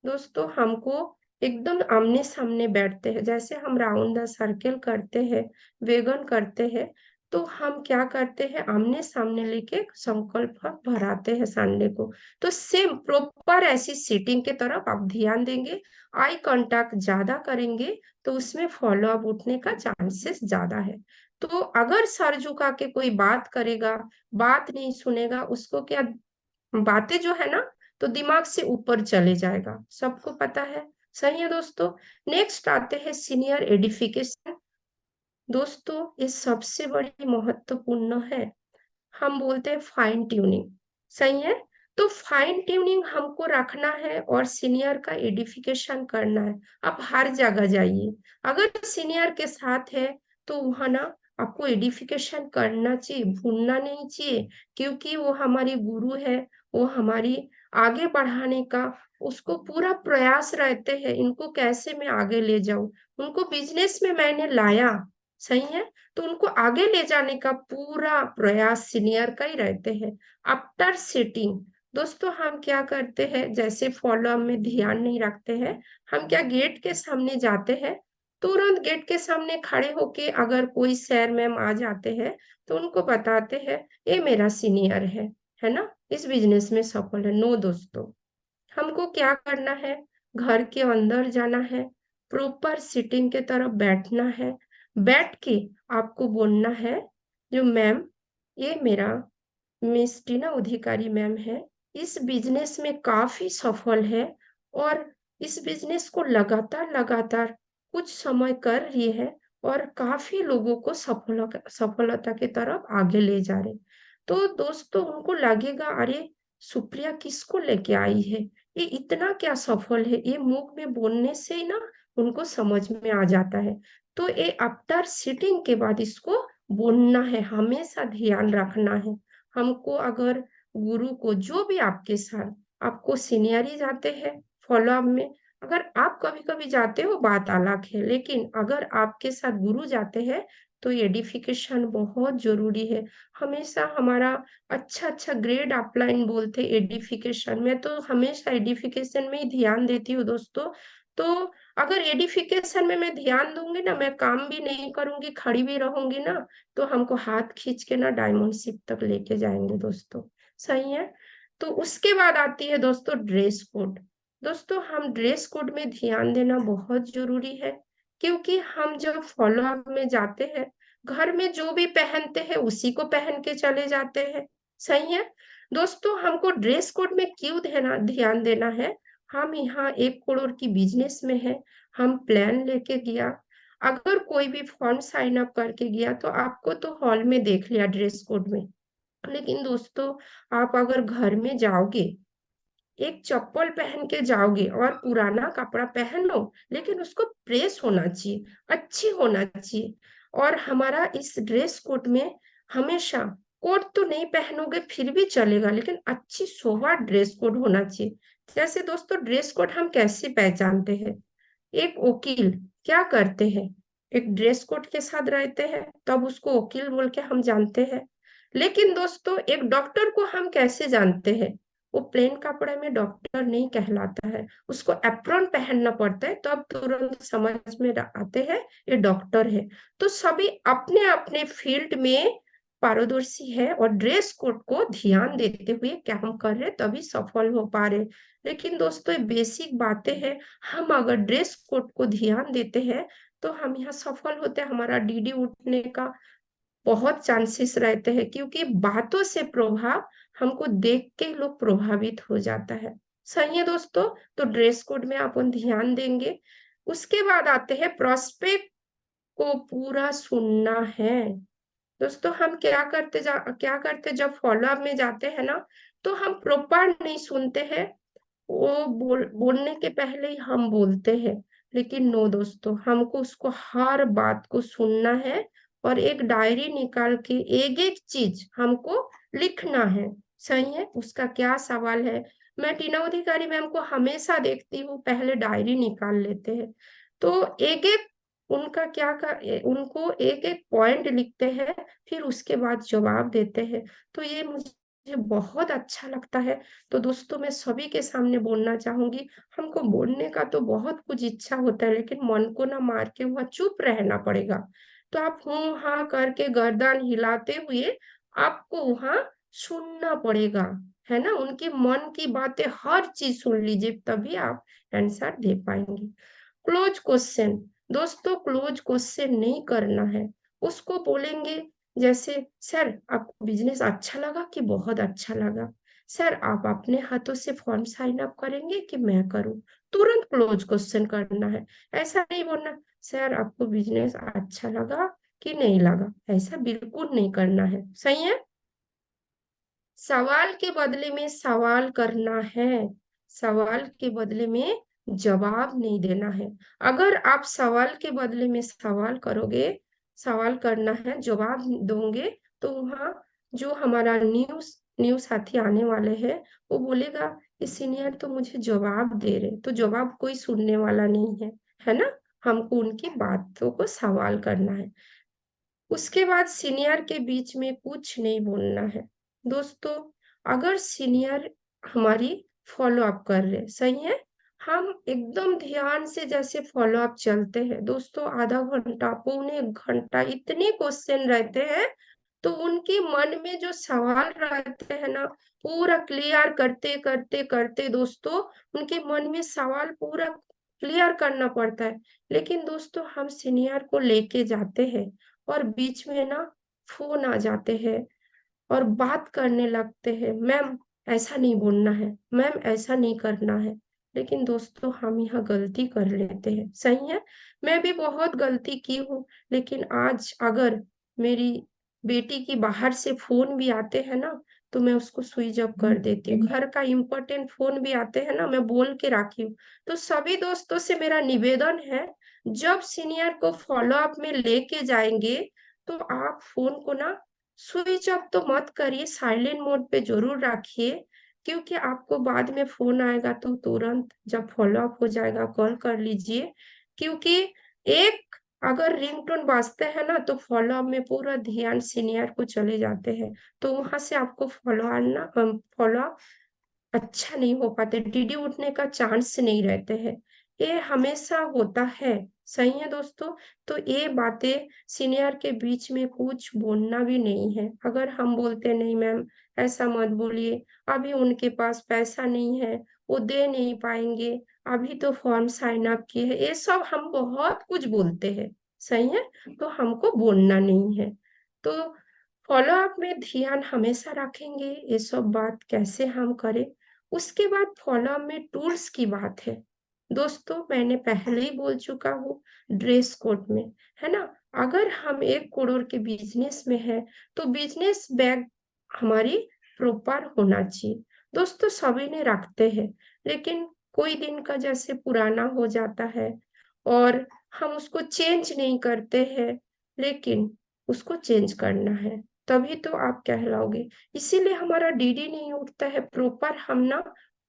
दोस्तों हमको एकदम आमने-सामने बैठते हैं, जैसे हम राउंड द सर्कल करते हैं, वेगन करते हैं, तो हम क्या करते हैं आमने-सामने लेके संकल्प भराते हैं संडे को। तो सेम प्रॉपर ऐसी सीटिंग की तरफ आप ध्यान देंगे, आई कॉन्टैक्ट ज़्यादा करेंगे, तो उसमें फ़ॉलो अप उठने का चांसेस ज़्यादा है। तो अगर सर झुका के कोई बात करेगा, बात नहीं सुनेगा, उसको क्या बातें जो है ना, तो दिमाग से ऊपर चले जाएगा, सबको पता है। सही है दोस्तों? नेक्स्ट आते हैं सीनियर एडिफिकेशन। दोस्तों, ये सबसे बड़ी महत्वपूर्ण है। हम बोलते हैं फाइन ट्यूनिंग, सही है? तो फाइन ट्यूनिंग हमको रखना है और सीनियर का एडिफिकेशन करना है। आप हर जगह जाइए, अगर सीनियर के साथ है, तो वहाँ ना आपको एडिफिकेशन करना चाहिए, भूलना नहीं चाहिए, क्योंकि वो हमारी गुरु है, वो हमारी आगे बढ़ाने का उसको पूरा प्रयास रहते हैं, इनको कैसे मैं आगे ले जाऊँ। उनको बिज़नेस में मैंने लाया, सही है? तो उनको आगे ले जाने का पूरा प्रयास सीनियर का ही रहते हैं। आफ्टर सीटिंग दोस्तों हम क्या करते हैं, जैसे फॉलो-अप में ध्यान नहीं रखते हैं, हम क्या गेट के सामने जाते हैं, तुरंत गेट के सामने खड़े होके अगर कोई सर मैम आ जाते हैं, तो उनको बताते हैं, ये मेरा सीनियर है ना? इस बिज़नेस में सफल है। नो दोस्तों, हमको क्या करना है, घर के अंदर जाना है, प्रॉपर सीटिंग के तरफ बैठना है, बैठ के आपको बोलना है, जो मैम ये मेरा मिस टीना अधिकारी मैम है, इस बिज़नेस में काफ़ी सफल है और इस बिज़नेस को लगातार कुछ समय कर रही है और काफ़ी लोगों को सफलता की तरफ आगे ले जा रहे। तो दोस्तों उनको लगेगा अरे! सुप्रिया किसको लेके आई है? ये इतना क्या सफल है? ये मुँह में बोलने से ही ना उनको समझ में आ जाता है। तो ये आफ्टर सीटिंग के बाद इसको बोलना है, हमेशा ध्यान रखना है। हमको अगर गुरु को जो भी आपके साथ आपको सीनियर ही जाते हैं फॉलो-अप में, अगर आप कभी-कभी जाते हो बात अलग है, लेकिन अगर आपके साथ गुरु जाते हैं तो एडिफिकेशन बहुत ज़रूरी है। हमेशा हमारा अच्छा-अच्छा ग्रेड अपलाइन बोलते एडिफिकेशन में, तो हमेशा एडिफिकेशन में ही ध्यान देती हूँ दोस्तों। तो अगर एडिफिकेशन में मैं ध्यान दूँगी ना, मैं काम भी नहीं करूँगी, खड़ी भी रहूँगी ना, तो हमको हाथ खींच के ना डायमंडशिप तक लेके जाएँगे दोस्तों, सही है? तो उसके बाद आती है दोस्तों ड्रेस कोड। दोस्तों हम ड्रेस कोड में ध्यान देना बहुत ज़रूरी है, क्योंकि हम जब फॉलो-अप में जाते हैं, घर में जो भी पहनते हैं उसी को पहन के चले जाते हैं, सही है? दोस्तों हमको ड्रेस कोड में क्यों ध्यान देना है? हम यहाँ 1 करोड़ की बिज़नेस में हैं, हम प्लान लेके गया, अगर कोई भी फॉर्म साइन अप करके गया तो आपको तो हॉल में देख लिया ड्रेस कोड में। लेकिन दोस्तों आप अगर घर में जाओगे, एक चप्पल पहन के जाओगे और पुराना कपड़ा पहनो, लेकिन उसको प्रेस होना चाहिए, अच्छी होना चाहिए। और हमारा इस ड्रेस कोड में हमेशा कोट तो नहीं पहनोगे फिर भी चलेगा, लेकिन अच्छी सोबर ड्रेस कोड होना चाहिए। जैसे दोस्तों ड्रेस कोड हम कैसे पहचानते हैं? एक वकील क्या करते हैं? एक ड्रेस कोड के साथ रहते हैं, तब उसको वकील बोल के हम जानते हैं। लेकिन दोस्तों एक डॉक्टर को हम कैसे जानते हैं? वो प्लेन कपड़े में डॉक्टर नहीं कहलाता है, उसको एप्रॉन पहनना पड़ता है, तब तुरंत समझ में आते हैं ये डॉक्टर है। तो सभी अपने-अपने फील्ड में पारदर्शी है और ड्रेस कोड को ध्यान देते हुए काम कर रहे तभी सफल हो पा रहे। लेकिन दोस्तों ये बेसिक बातें हैं, हम अगर ड्रेस कोड को ध्यान देते हैं, तो हम यहाँ सफल होते हैं, हमारा डीडी उठने का बहुत चांसेस रहते हैं, क्योंकि बातों से प्रभाव हमको देख के लोग प्रभावित हो जाता है। सही है दोस्तों? तो ड्रेस कोड में अपन ध्यान देंगे। उसके बाद आते हैं प्रोस्पेक्ट को पूरा सुनना है। दोस्तों हम क्या करते जब फॉलो-अप में जाते हैं ना, तो हम प्रॉपर नहीं सुनते हैं, वो बोलने के पहले ही हम बोलते हैं, लेकिन नो दोस्तों, हमको उसको हर बात को सुनना है और एक डायरी निकाल के एक-एक चीज़ हमको लिखना है, सही है? उसका क्या सवाल है? मैं टीना अधिकारी मैम को हमेशा देखती हूँ, पहले डायरी निकाल लेते हैं। तो एक-एक उनका उनको एक-एक पॉइंट लिखते हैं, फिर उसके बाद जवाब देते हैं। तो ये मुझे बहुत अच्छा लगता है। तो दोस्तों मैं सभी के सामने बोलना चाहूँगी, हमको बोलने का तो बहुत कुछ इच्छा होता है, लेकिन मन को ना मार के वहाँ चुप रहना पड़ेगा। तो आप हूँ-हाँ करके गर्दन हिलाते हुए आपको वहाँ सुनना पड़ेगा, है ना? उनके मन की बातें हर चीज़ सुन लीजिए, तभी आप आंसर दे पाएँगे। क्लोज़ क्वेश्चन दोस्तों क्लोज़ क्वेश्चन नहीं करना है, उसको बोलेंगे जैसे सर आपको बिज़नेस अच्छा लगा कि बहुत अच्छा लगा? सर आप अपने हाथों से फॉर्म साइन अप करेंगे कि मैं करूँ? तुरंत क्लोज़ क्वेश्चन करना है। ऐसा नहीं बोलना सर आपको बिज़नेस अच्छा लगा कि नहीं लगा? ऐसा बिल्कुल नहीं करना है। सही है? सवाल के बदले में सवाल करना है, सवाल के बदले में जवाब नहीं देना है। अगर आप सवाल के बदले में सवाल करोगे, सवाल करना है, जवाब दोगे, तो वहाँ जो हमारा न्यू साथी आने वाले हैं, वो बोलेगा ये सीनियर तो मुझे जवाब दे रहे, तो जवाब कोई सुनने वाला नहीं है, है ना? हमको उनकी बातों को सवाल करना है। उसके बाद सीनियर के बीच में कुछ नहीं बोलना है। दोस्तों, अगर सीनियर हमारी फ़ॉलो अप कर रहे, सही है? हम एकदम ध्यान से जैसे फ़ॉलो अप चलते हैं, दोस्तों आधा घंटा, पौने 1 घंटा इतने क्वेश्चन रहते हैं, तो उनके मन में जो सवाल रहते हैं ना, पूरा क्लियर करते दोस्तों, उनके मन में सवाल पूरा क्लियर करना पड़ता है। लेकिन दोस्तों हम सीनियर को लेके जाते हैं और बीच में ना फ़ोन आ जाते हैं और बात करने लगते हैं, मैम ऐसा नहीं बोलना है, मैम ऐसा नहीं करना है। लेकिन दोस्तों हम यहाँ गलती कर लेते हैं, सही है? मैं भी बहुत गलती की हूँ, लेकिन आज अगर मेरी बेटी की बाहर से फ़ोन भी आते हैं ना, तो मैं उसको स्विच ऑफ कर देती हूँ। घर का इम्पोर्टेंट फ़ोन भी आते हैं ना, मैं बोल के रखी हूँ। तो सभी दोस्तों से मेरा निवेदन है, जब सीनियर को फ़ॉलो अप में लेके जाएँगे, तो आप फ़ोन को ना स्विच ऑफ तो मत करिए, साइलेंट मोड पे ज़रूर रखिए, क्योंकि आपको बाद में फ़ोन आएगा तो तुरंत जब फ़ॉलो अप हो जाएगा कॉल कर लीजिए। क्योंकि एक अगर रिंगटोन बाजते हैं ना, तो फ़ॉलो अप में पूरा ध्यान सीनियर को चले जाते हैं, तो वहाँ से आपको फ़ॉलो अप अच्छा नहीं हो पाते, डीडी उठने का चांस नहीं रहते हैं। ये हमेशा होता है, सही है दोस्तों? तो ये बातें सीनियर के बीच में कुछ बोलना भी नहीं है। अगर हम बोलते नहीं मैम ऐसा मत बोलिए, अभी उनके पास पैसा नहीं है, वो दे नहीं पाएँगे, अभी तो फॉर्म साइन अप किए हैं, ये सब हम बहुत कुछ बोलते हैं, सही है? तो हमको बोलना नहीं है। तो फ़ॉलो अप में ध्यान हमेशा रखेंगे, ये सब बात कैसे हम करें। उसके बाद फ़ॉलो-अप में टूल्स की बात है। दोस्तों मैंने पहले ही बोल चुका हूँ ड्रेस कोड में, है ना? अगर हम 1 करोड़ के बिज़नेस में हैं, तो बिज़नेस बैग हमारी प्रॉपर होना चाहिए। दोस्तों सभी ने रखते हैं, लेकिन कोई दिन का जैसे पुराना हो जाता है और हम उसको चेंज नहीं करते हैं, लेकिन उसको चेंज करना है, तभी तो आप कहलाओगे। इसीलिए हमारा डीडी नहीं उठता है, प्रॉपर हम ना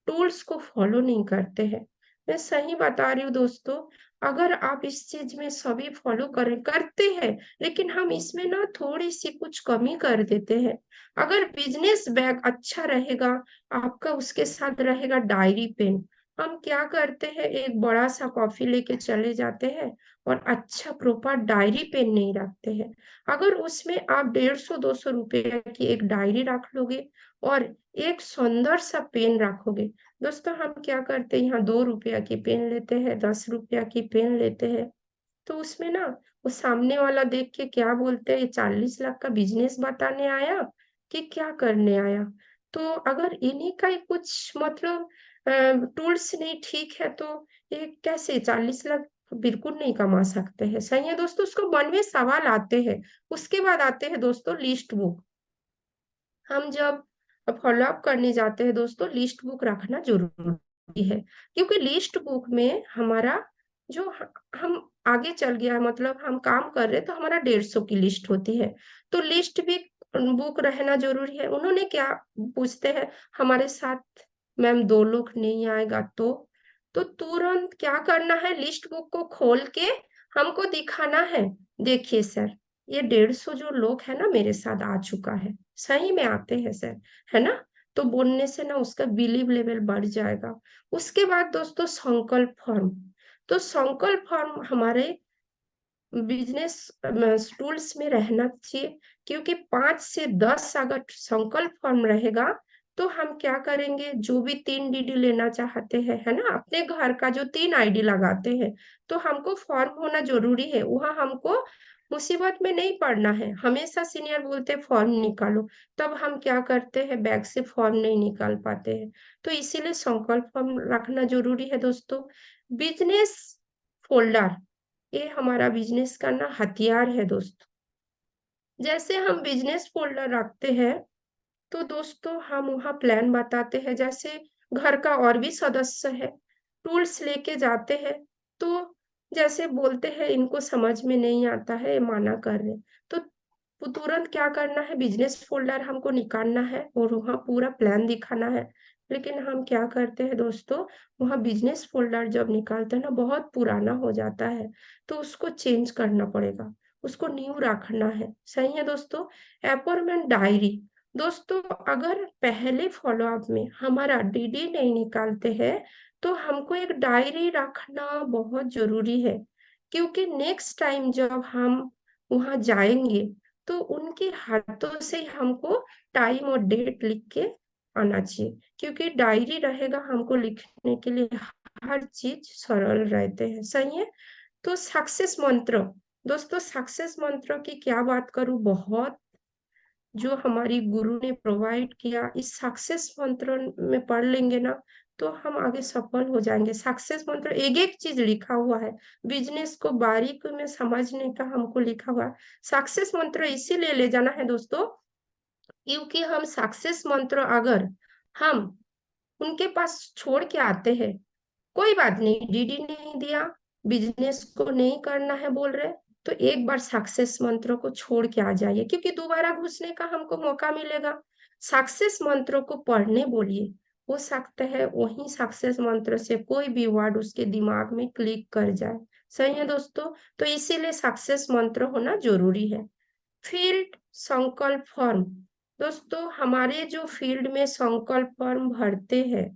टूल्स को फ़ॉलो नहीं करते हैं। मैं सही बता रही हूँ दोस्तों, अगर आप इस चीज़ में सभी फ़ॉलो करते हैं, लेकिन हम इसमें ना थोड़ी-सी कुछ कमी कर देते हैं। अगर बिज़नेस बैग अच्छा रहेगा, आपका उसके साथ रहेगा डायरी पेन। हम क्या करते हैं, एक बड़ा-सा कॉपी लेके चले जाते हैं और अच्छा प्रॉपर डायरी पेन नहीं रखते हैं। अगर उसमें आप 150-200 रुपए की एक डायरी रख लोगे और एक सुंदर सा पेन रखोगे। दोस्तों हम क्या करते हैं, यहाँ 2 रुपया की पेन लेते हैं, 10 रुपया की पेन लेते हैं, तो उसमें ना वो सामने वाला देख के क्या बोलते हैं, ये 40 लाख का बिज़नेस बताने आया कि क्या करने आया? तो अगर इन्हीं का ही कुछ मतलब टूल्स नहीं ठीक है, तो ये कैसे 40 लाख बिल्कुल नहीं कमा सकते हैं, सही है दोस्तों? उसको मन में सवाल आते हैं। उसके बाद आते हैं दोस्तों लिस्ट बुक। हम जब फ़ॉलो अप करने जाते हैं दोस्तों, लिस्ट बुक रखना ज़रूरी है, क्योंकि लिस्ट बुक में हमारा जो ह हम आगे चल गया मतलब हम काम कर रहे हैं तो हमारा 150 की लिस्ट होती है, तो लिस्ट भी बुक रहना ज़रूरी है। उन्होंने क्या पूछते हैं हमारे साथ मैम 2 लोग नहीं आएगा तो? तो तुरंत क्या करना है, लिस्ट बुक को खोल के हमको दिखाना है, देखिए सर ये 150 जो लोग हैं ना मेरे साथ आ चुका है। सही में आते हैं सर, है ना? तो बोलने से ना उसका बिलीव लेवल बढ़ जाएगा। उसके बाद दोस्तों संकल्प फॉर्म, तो संकल्प फॉर्म हमारे बिज़नेस टूल्स में रहना चाहिए, क्योंकि 5 से 10 अगर संकल्प फॉर्म रहेगा, तो हम क्या करेंगे, जो भी 3 डीडी लेना चाहते हैं, है ना? अपने घर का जो 3 आईडी लगाते हैं, तो हमको फॉर्म होना ज़रूरी है। वहाँ हमको मुसीबत में नहीं पड़ना है। हमेशा सीनियर बोलते हैं फॉर्म निकालो, तब हम क्या करते हैं बैग से फॉर्म नहीं निकाल पाते हैं। तो इसीलिए संकल्प फॉर्म रखना ज़रूरी है दोस्तों। बिज़नेस फ़ोल्डर ये हमारा बिज़नेस का ना हथियार है दोस्तों। जैसे हम बिज़नेस फ़ोल्डर रखते हैं, तो दोस्तों हम वहाँ प्लान बताते हैं, जैसे घर का और भी सदस्य है, टूल्स लेके जाते हैं, तो जैसे बोलते हैं इनको समझ में नहीं आता है, ये मना कर रहे हैं, तो तुरंत क्या करना है, बिज़नेस फ़ोल्डर हमको निकालना है और वहाँ पूरा प्लान दिखाना है। लेकिन हम क्या करते हैं दोस्तों, वहाँ बिज़नेस फ़ोल्डर जब निकालते हैं ना, बहुत पुराना हो जाता है, तो उसको चेंज करना पड़ेगा। उसको न्यू रखना है। सही है दोस्तों? अपॉइंटमेंट डायरी, दोस्तों अगर पहले फॉलो अप में हमारा डीडी नहीं निकालते हैं तो हमको एक डायरी रखना बहुत जरूरी है, क्योंकि नेक्स्ट टाइम जब हम वहां जाएंगे तो उनके हाथों से ही हमको टाइम और डेट लिख के आना चाहिए, क्योंकि डायरी रहेगा हमको लिखने के लिए हर चीज सरल रहते हैं। सही है? तो सक्सेस मंत्र, दोस्तों सक्सेस मंत्र की क्या बात करूं, बहुत जो हमारी गुरु ने प्रोवाइड किया, इस सक्सेस मंत्र में पढ़ लेंगे ना तो हम आगे सफल हो जाएंगे। सक्सेस मंत्र एक एक चीज लिखा हुआ है, बिजनेस को बारीक में समझने का हमको लिखा हुआ है। सक्सेस मंत्र इसीलिए ले जाना है दोस्तों, क्योंकि हम सक्सेस मंत्र अगर हम उनके पास छोड़ के आते हैं, कोई बात नहीं, डीडी नहीं दिया, बिजनेस को नहीं करना है बोल रहे, तो एक बार सक्सेस मंत्र को छोड़ के आ जाइए, क्योंकि दोबारा घुसने का हमको मौका मिलेगा। सक्सेस मंत्रों को पढ़ने बोलिए, हो सकता है वही सक्सेस मंत्र से कोई भी वर्ड उसके दिमाग में क्लिक कर जाए। सही है दोस्तों? तो इसीलिए सक्सेस मंत्र होना जरूरी है। फील्ड संकल्प फॉर्म, दोस्तों हमारे जो फील्ड में संकल्प फॉर्म भरते हैं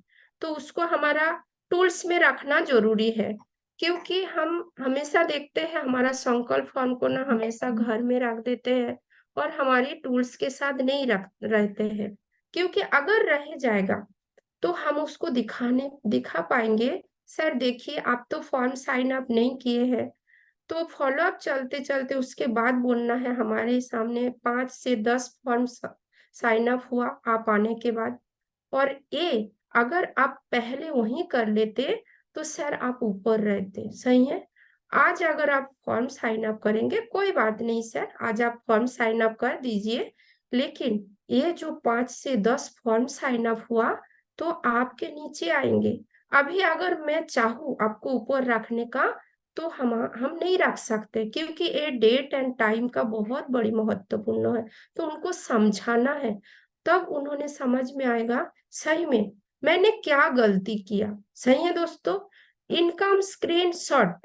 तो उसको हमारा टूल्स में रखना जरूरी है, क्योंकि हम हमेशा देखते हैं हमारा संकल्प फॉर्म को ना हमेशा घर में रख देते हैं और हमारी टूल्स के साथ नहीं रख रहते हैं, क्योंकि अगर रह जाएगा तो हम उसको दिखा पाएंगे, सर देखिए आप तो फॉर्म साइन अप नहीं किए हैं। तो फॉलो अप चलते चलते उसके बाद बोलना है, हमारे सामने 5 से 10 फॉर्म साइन अप हुआ आप आने के बाद, और ये अगर आप पहले वही कर लेते तो सर आप ऊपर रहते। सही है? आज अगर आप फॉर्म साइन अप करेंगे, कोई बात नहीं सर, आज आप फॉर्म साइन अप कर दीजिए, लेकिन ये जो 5 से 10 फॉर्म साइन अप हुआ तो आपके नीचे आएंगे। अभी अगर मैं चाहूँ आपको ऊपर रखने का तो हम नहीं रख सकते, क्योंकि ये डेट एंड टाइम का बहुत बड़ी महत्वपूर्ण है, तो उनको समझाना है, तब उन्होंने समझ में आएगा सही में मैंने क्या गलती किया। सही है दोस्तों? इनकम स्क्रीनशॉट,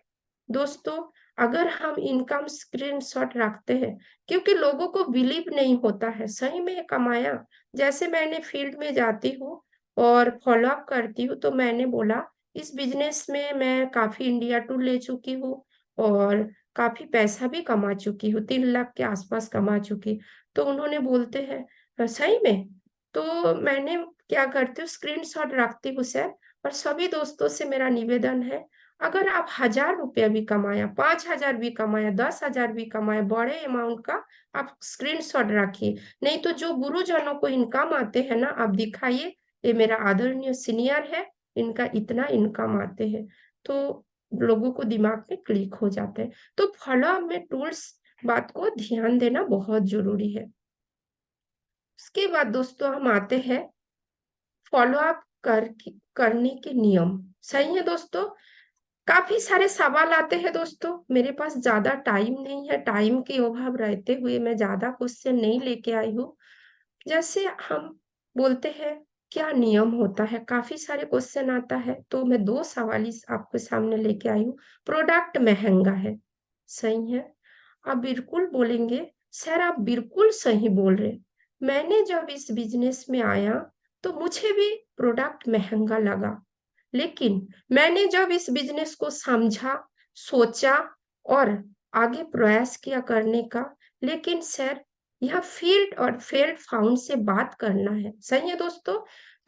दोस्तों अगर हम इनकम स्क्रीनशॉट रखते हैं, क्योंकि लोगों को बिलीव नहीं होता है सही में कमाया, जैसे मैंने फील्ड में जाती हूँ और फॉलो अप करती हूँ तो मैंने बोला इस बिजनेस में मैं काफी इंडिया टूर ले चुकी हूँ और काफी पैसा भी कमा चुकी हूँ, 3 लाख के आसपास कमा चुकी। तो उन्होंने बोलते हैं सही में?" तो मैंने क्या करती हूँ, स्क्रीनशॉट रखती हूँ सर, और सभी दोस्तों से मेरा निवेदन है, अगर आप 1000 रुपया भी कमाया, 5000 भी कमाया, 10,000 भी कमाया, बड़े अमाउंट का आप स्क्रीनशॉट रखिए। नहीं तो जो गुरुजनों को इनकम आते हैं ना, आप दिखाइए ये मेरा आदरणीय सीनियर है, इनका इतना इनकम आते हैं, तो लोगों को दिमाग में क्लिक हो जाते हैं। तो फॉलो अप में टूल्स बात को ध्यान देना बहुत जरूरी है। उसके बाद दोस्तों हम आते हैं फॉलो अप करने के नियम। सही है दोस्तों? काफी सारे सवाल आते हैं दोस्तों, मेरे पास ज्यादा टाइम नहीं है, टाइम के अभाव रहते हुए मैं ज्यादा क्वेश्चन नहीं लेके आई हूँ। जैसे हम बोलते हैं क्या नियम होता है, काफी सारे क्वेश्चन आता है, तो मैं 2 सवाल इस आपके सामने लेके आई हूँ। प्रोडक्ट महंगा है, सही है? आप बिल्कुल बोलेंगे सर आप बिल्कुल सही बोल रहे, मैंने जब इस बिजनेस में आया तो मुझे भी प्रोडक्ट महंगा लगा, लेकिन मैंने जब इस बिजनेस को समझा, सोचा और आगे प्रयास किया करने का, लेकिन सर यह फील्ड और फेल्ड फाउंड से बात करना है। सही है दोस्तों?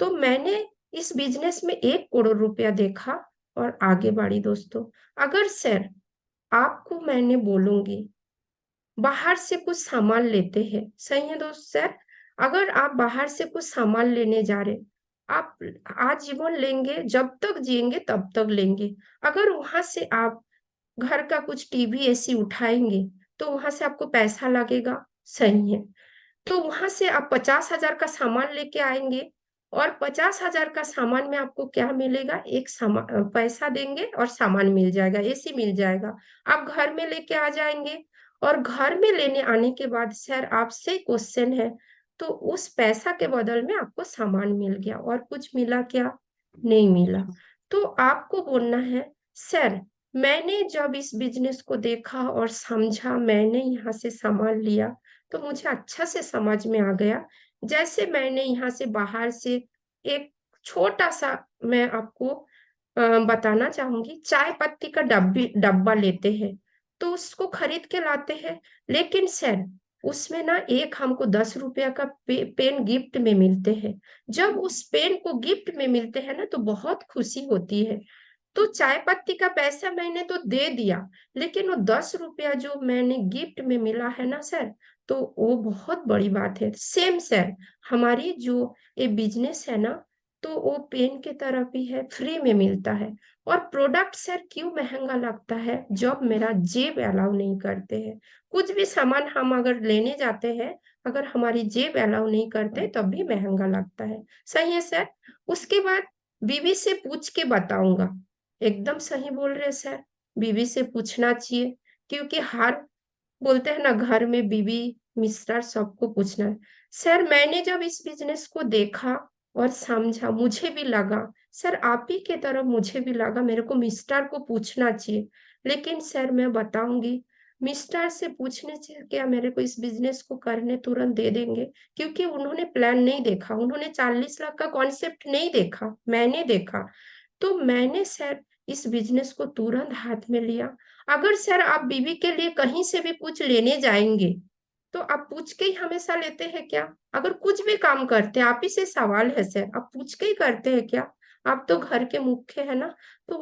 तो मैंने इस बिजनेस में 1 करोड़ रुपया देखा और आगे बढ़ी दोस्तों। अगर सर आपको मैंने बोलूंगी बाहर से कुछ सामान लेते हैं, सही है दोस्त सर, अगर आप बाहर से कुछ सामान लेने जा रहे, आप आजीवन लेंगे, जब तक जिएंगे तब तक लेंगे। अगर वहां से आप घर का कुछ टीवी एसी उठाएंगे तो वहां से आपको पैसा लगेगा, सही है? तो वहां से आप 50,000 का सामान लेके आएंगे और 50,000 का सामान में आपको क्या मिलेगा, एक सामान पैसा देंगे और सामान मिल जाएगा, एसी मिल जाएगा। आप घर में लेके आ जाएंगे और घर में लेने आने के बाद सर आपसे क्वेश्चन है, तो उस पैसा के बदल में आपको सामान मिल गया, और कुछ मिला क्या? नहीं मिला। तो आपको बोलना है सर मैंने जब इस बिज़नेस को देखा और समझा, मैंने यहाँ से सामान लिया, तो मुझे अच्छा से समझ में आ गया। जैसे मैंने यहाँ से बाहर से एक छोटा-सा मैं आपको बताना चाहूँगी, चाय पत्ती का डब्बा लेते हैं, तो उसको खरीद के लाते हैं, लेकिन सर उसमें ना एक हमको ₹10 का पेन गिफ्ट में मिलते हैं। जब उस पेन को गिफ्ट में मिलते हैं ना, तो बहुत खुशी होती है। तो चाय पत्ती का पैसा मैंने तो दे दिया, लेकिन वो ₹10 जो मैंने गिफ्ट में मिला है ना सर, तो वो बहुत बड़ी बात है। सेम सर, हमारी जो ये बिज़नेस है ना, तो वो पेन की तरह भी है, फ्री में मिलता है। और प्रोडक्ट सर क्यों महँगा लगता है? जब मेरा जेब अलाउ नहीं करते हैं। कुछ भी सामान हम अगर लेने जाते हैं, अगर हमारी जेब अलाउ नहीं करते, तब भी महँगा लगता है। सही है सर? उसके बाद बीवी से पूछ के बताऊँगा। एकदम सही बोल रहे हैं सर, बीवी से पूछना चाहिए क्योंकि हर बोलते हैं ना घर में बीवी, मिस्टर सबको पूछना है। सर मैंने जब इस बिज़नेस को देखा और समझा, मुझे भी लगा सर आप ही की तरह मुझे भी लगा मेरे को मिस्टर को पूछना चाहिए। लेकिन सर मैं बताऊँगी, मिस्टर से पूछने से क्या मेरे को इस बिज़नेस को करने तुरंत दे देंगे? क्योंकि उन्होंने प्लान नहीं देखा, उन्होंने 40 लाख का कॉन्सेप्ट नहीं देखा, मैंने देखा। तो मैंने सर इस बिज़नेस को तुरंत हाथ में लिया। अगर सर आप बीवी के लिए कहीं से भी कुछ लेने जाएँगे, तो आप पूछ के ही हमेशा लेते हैं क्या? अगर कुछ भी काम करते हैं, आप ही से सवाल है सर, आप पूछ के ही करते हैं क्या? आप तो घर के मुख्य है ना, तो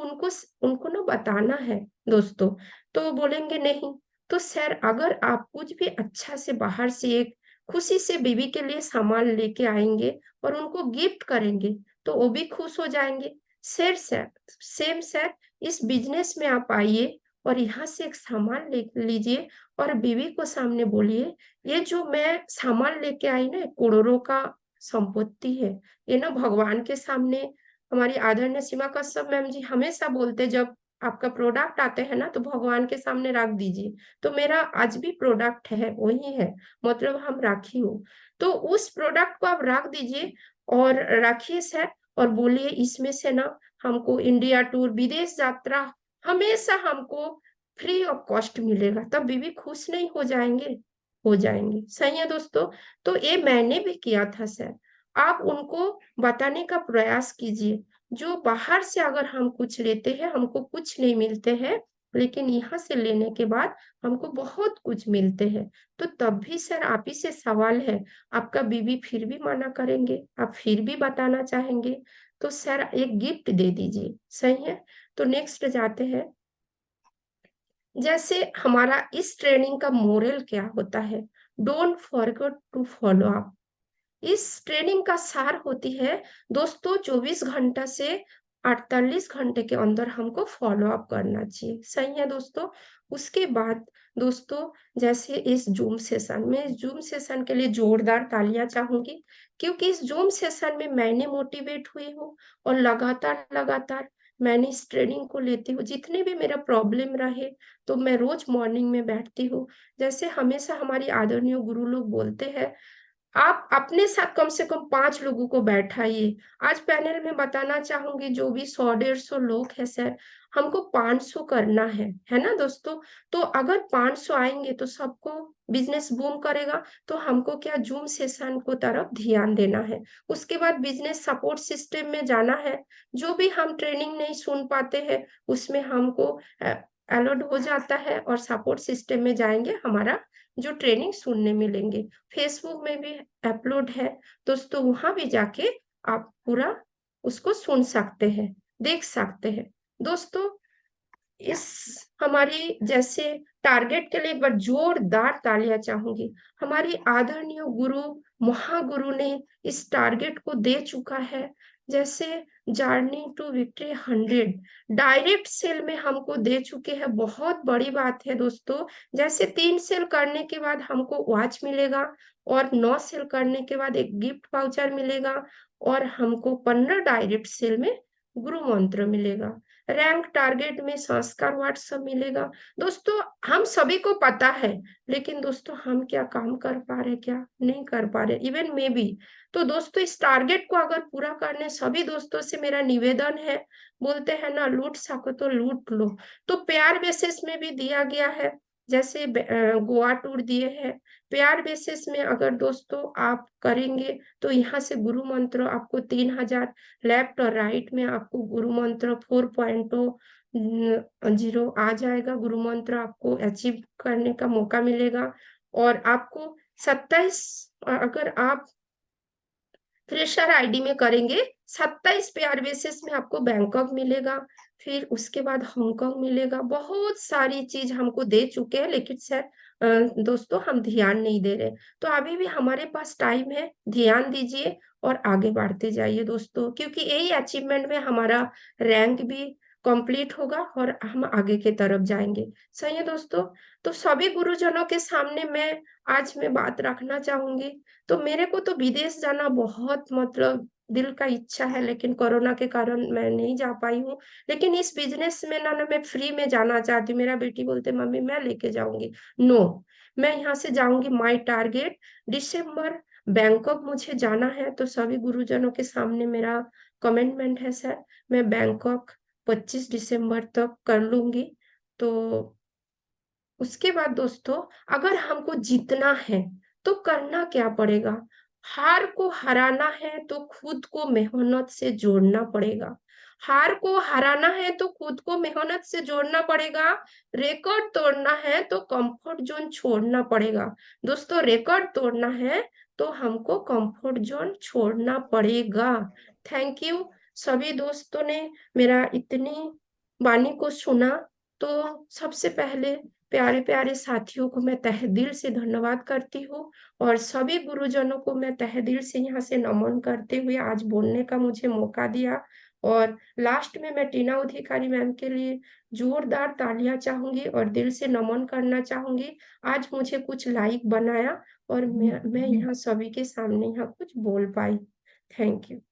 उनको ना बताना है दोस्तों, तो वो बोलेंगे नहीं। तो सर अगर आप कुछ भी अच्छा से बाहर से एक खुशी से बीवी के लिए सामान लेके आएँगे और उनको गिफ्ट करेंगे, तो वो भी खुश हो जाएँगे। सर सेम सर इस बिज़नेस में आप आइए और यहाँ से एक सामान ले लीजिए और बीवी को सामने बोलिए, ये जो मैं सामान लेके आई ना, करोड़ों का संपत्ति है। ये ना भगवान के सामने हमारी आदरणीय सीमा कश्यप मैम जी हमेशा बोलते जब आपका प्रोडक्ट आते हैं ना, तो भगवान के सामने रख दीजिए। तो मेरा आज भी प्रोडक्ट है, वही है, मतलब हम राखी हूँ। तो उस प्रोडक्ट को आप रख दीजिए और रखिए सर और बोलिए इसमें से ना हमको इंडिया टूर, विदेश यात्रा हमेशा हमको फ्री ऑफ कॉस्ट मिलेगा, तब बीवी खुश नहीं हो जाएँगे? हो जाएँगे। सही है दोस्तों? तो ये मैंने भी किया था सर। आप उनको बताने का प्रयास कीजिए, जो बाहर से अगर हम कुछ लेते हैं, हमको कुछ नहीं मिलते हैं, लेकिन यहाँ से लेने के बाद हमको बहुत कुछ मिलते हैं। तो तब भी सर आप ही से सवाल है, आपका बीवी फिर भी मना करेंगे, आप फिर भी बताना चाहेंगे, तो सर एक गिफ्ट दे दीजिए। सही है? तो नेक्स्ट जाते हैं। जैसे हमारा इस ट्रेनिंग का मोरल क्या होता है? Don't forget to follow up. इस ट्रेनिंग का सार होती है दोस्तों 24 घंटा से 48 घंटे के अंदर हमको फॉलो अप करना चाहिए। सही है दोस्तों? उसके बाद दोस्तों जैसे इस ज़ूम सेशन में इस ज़ूम सेशन के लिए जोरदार तालियाँ चाहूँगी क्योंकि इस ज़ूम सेशन में मैंने मोटिवेट हुई हूँ और लगातार मैंने इस ट्रेनिंग को लेती हूँ। जितने भी मेरा प्रॉब्लम रहे तो मैं रोज़ मॉर्निंग में बैठती हूँ। जैसे हमेशा हमारी आदरणीय गुरु लोग बोलते हैं आप अपने साथ कम से कम 5 लोगों को बैठाइए। आज पैनल में बताना चाहूँगी जो भी 100 डेढ़ 100 लोग हैं सर, हमको 500 करना है ना दोस्तों? तो अगर 500 आएँगे तो सबको बिज़नेस बूम करेगा, तो हमको क्या ज़ूम सेशन को तरफ ध्यान देना है। उसके बाद बिज़नेस सपोर्ट सिस्टम में जाना है, जो भी हम ट्रेनिंग नहीं सुन पाते हैं, उसमें हमको अलॉट हो जाता है और सपोर्ट सिस्टम में जाएँगे, हमारा जो ट्रेनिंग सुनने मिलेंगे। फेसबुक में भी अपलोड है, दोस्तों वहाँ भी जाके आप पूरा उसको सुन सकते हैं, देख सकते हैं। दोस्तों इस हमारी जैसे टारगेट के लिए एक बार जोरदार तालियाँ चाहूँगी। हमारी आदरणीय गुरु, महागुरु ने इस टारगेट को दे चुका है। जैसे journey to victory 100 direct sale में हमको दे चुके हैं, बहुत बड़ी बात है दोस्तों। जैसे 3 सेल करने के बाद हमको वॉच मिलेगा और 9 सेल करने के बाद एक गिफ्ट वाउचर मिलेगा और हमको 15 डायरेक्ट सेल में गुरु मंत्र मिलेगा। रैंक टारगेट में संस्कार अवार्ड सब मिलेगा। दोस्तों हम सभी को पता है, लेकिन दोस्तों हम क्या काम कर पा रहे, क्या नहीं कर पा रहे, इवन मैं भी। तो दोस्तों इस टारगेट को अगर पूरा करने सभी दोस्तों से मेरा निवेदन है, बोलते हैं ना लूट सको तो लूट लो, तो पेयर बेसिस में भी दिया गया है। जैसे गोवा टूर दिए हैं, पेयर बेसिस में अगर दोस्तों आप करेंगे तो यहाँ से गुरु मंत्र आपको 3000, लेफ्ट और राइट में आपको गुरु मंत्र 4.0 आ जाएगा। गुरु मंत्र आपको अचीव करने का मौका मिलेगा। और आपको 27, अगर आप फ्रेशर आईडी में करेंगे, 27 पेयर बेसिस में आपको बैंकॉक मिलेगा, फिर उसके बाद हांगकांग मिलेगा। बहुत सारी चीज हमको दे चुके हैं, लेकिन सर दोस्तों हम ध्यान नहीं दे रहे। तो अभी भी हमारे पास टाइम है, ध्यान दीजिए और आगे बढ़ते जाइए दोस्तों, क्योंकि यही अचीवमेंट में हमारा रैंक भी कंप्लीट होगा और हम आगे की तरफ जाएंगे। सही है दोस्तों। तो सभी गुरुजनों के सामने मैं बात रखना चाहूंगी। तो मेरे को तो विदेश जाना बहुत मतलब दिल का इच्छा है, लेकिन कोरोना के कारण मैं नहीं जा पाई हूँ। लेकिन इस बिजनेस में ना ना मैं फ्री में जाना चाहती हूँ। मेरा बेटी बोलते मम्मी मैं लेके जाऊंगी। नो, मैं यहाँ से जाऊंगी। माई टारगेट दिसंबर बैंकॉक मुझे जाना है। तो सभी गुरुजनों के सामने मेरा कमिटमेंट है सर, मैं बैंकॉक 25 दिसंबर तक कर लूंगी। तो उसके बाद दोस्तों अगर हमको जीतना है तो करना क्या पड़ेगा? हार को हराना है तो खुद को मेहनत से जोड़ना पड़ेगा। हार को हराना है तो खुद को मेहनत से जोड़ना पड़ेगा। रिकॉर्ड तोड़ना है तो कंफर्ट जोन छोड़ना पड़ेगा। दोस्तों रिकॉर्ड तोड़ना है तो हमको कंफर्ट जोन छोड़ना पड़ेगा। थैंक यू सभी दोस्तों ने मेरा इतनी वाणी को सुना। तो सबसे पहले प्यारे प्यारे साथियों को मैं तहे दिल से धन्यवाद करती हूँ, और सभी गुरुजनों को मैं तहे दिल से यहाँ से नमन करते हुए आज बोलने का मुझे मौका दिया। और लास्ट में मैं टीना अधिकारी मैम के लिए जोरदार तालियां चाहूंगी और दिल से नमन करना चाहूंगी। आज मुझे कुछ लाइक बनाया और मैं यहाँ सभी के सामने यहाँ कुछ बोल पाई। Thank you.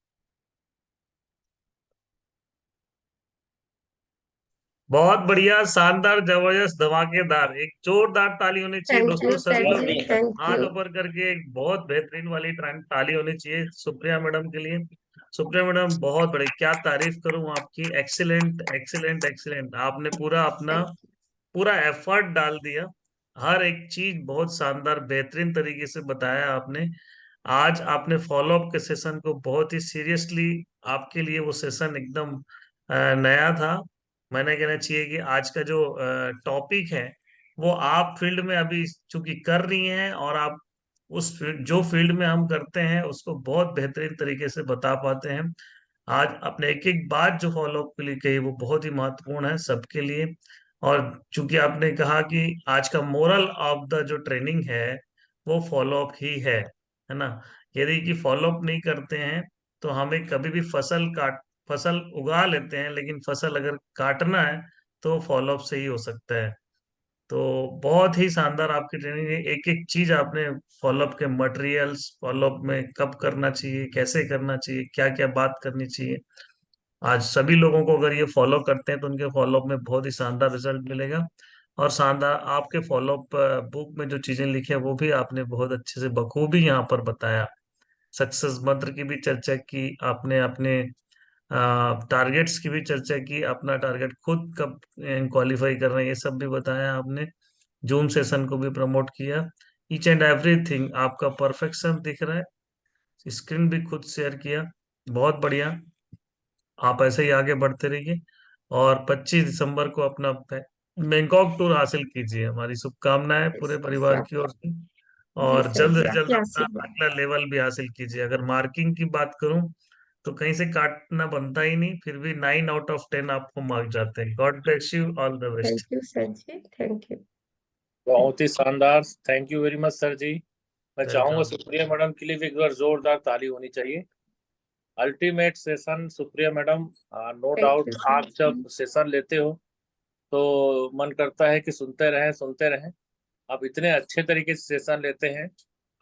बहुत बढ़िया, शानदार, जबरदस्त, धमाकेदार, एक जोरदार ताली होनी चाहिए थैंक दोस्तों। यू सभी सर लोग जी, थैंक हाथ यू। ऊपर करके एक बहुत बेहतरीन वाली ताली होनी चाहिए सुप्रिया मैडम के लिए। सुप्रिया मैडम बहुत बड़े, क्या तारीफ करूं आपकी, एक्सीलेंट एक्सीलेंट एक्सीलेंट। आपने पूरा अपना थैंक पूरा एफर्ट डाल दिया, हर एक चीज बहुत शानदार बेहतरीन तरीके से बताया आपने। आज आपने फॉलो अप के सेशन को बहुत ही सीरियसली, आपके लिए वो सेशन एकदम नया था। मैंने कहना चाहिए कि आज का जो टॉपिक है वो आप फील्ड में अभी चूंकि कर रही हैं, और आप उस फील्ड, जो फील्ड में हम करते हैं उसको बहुत बेहतरीन तरीके से बता पाते हैं। आज अपने एक एक बात जो फॉलो अप के लिए कही वो बहुत ही महत्वपूर्ण है सबके लिए। और चूंकि आपने कहा कि आज का मोरल ऑफ द जो ट्रेनिंग है वो फॉलो अप ही है ना। यदि कि फॉलो अप नहीं करते हैं तो हमें कभी भी फसल उगा लेते हैं, लेकिन फसल अगर काटना है तो फॉलो अप से ही हो सकता है। तो बहुत ही शानदार आपकी ट्रेनिंग है, एक एक चीज आपने, फॉलो अप के मटेरियल्स, फॉलो अप में कब करना चाहिए, कैसे करना चाहिए, क्या क्या बात करनी चाहिए, आज सभी लोगों को अगर ये फॉलो करते हैं तो उनके फॉलो अप में बहुत ही शानदार रिजल्ट मिलेगा। और शानदार आपके फॉलो अप बुक में जो चीजें लिखी है वो भी आपने बहुत अच्छे से बखूबी यहाँ पर बताया। सक्सेस मंत्र की भी चर्चा की आपने, अपने टारगेट्स की भी चर्चा की, अपना टारगेट खुद कब क्वालिफाई कर रहे हैं ये सब भी बताया आपने। जूम सेशन को भी प्रमोट किया। ईच एंड एवरीथिंग आपका परफेक्शन दिख रहा है, स्क्रीन भी खुद शेयर किया। बहुत बढ़िया, आप ऐसे ही आगे बढ़ते रहिए और 25 दिसंबर को अपना बैंकॉक टूर हासिल कीजिए। हमारी शुभकामनाएं पूरे जी परिवार की ओर से। जी और सर जल्द जी, से जल्द आपके अपना आशीर्वाद। अगला लेवल भी हासिल कीजिए। अगर मार्किंग की बात करूं तो कहीं से काटना बनता ही नहीं, फिर भी 9 आउट ऑफ 10 आपको मार्क जाते हैं। God bless you, all the thank best. You sir ji, thank you. बहुत ही शानदार, thank you very much sir ji. मैं चाहूंगा वेलकम। सुप्रिया मैडम के लिए भी एक बार जोरदार ताली होनी चाहिए। Ultimate session Supriya madam, no thank doubt you sir. आप जब सेशन लेते हो तो मन करता है कि सुनते रहें सुनते रहें। आप इतने अच्छे तरीके से सेशन लेते हैं।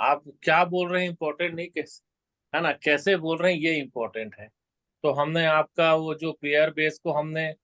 आप क्या बोल रहे हैं इम्पोर्टेंट नहीं, कैसे है ना, कैसे बोल रहे हैं ये इम्पोर्टेंट है। तो हमने आपका वो जो पेयर बेस को हमने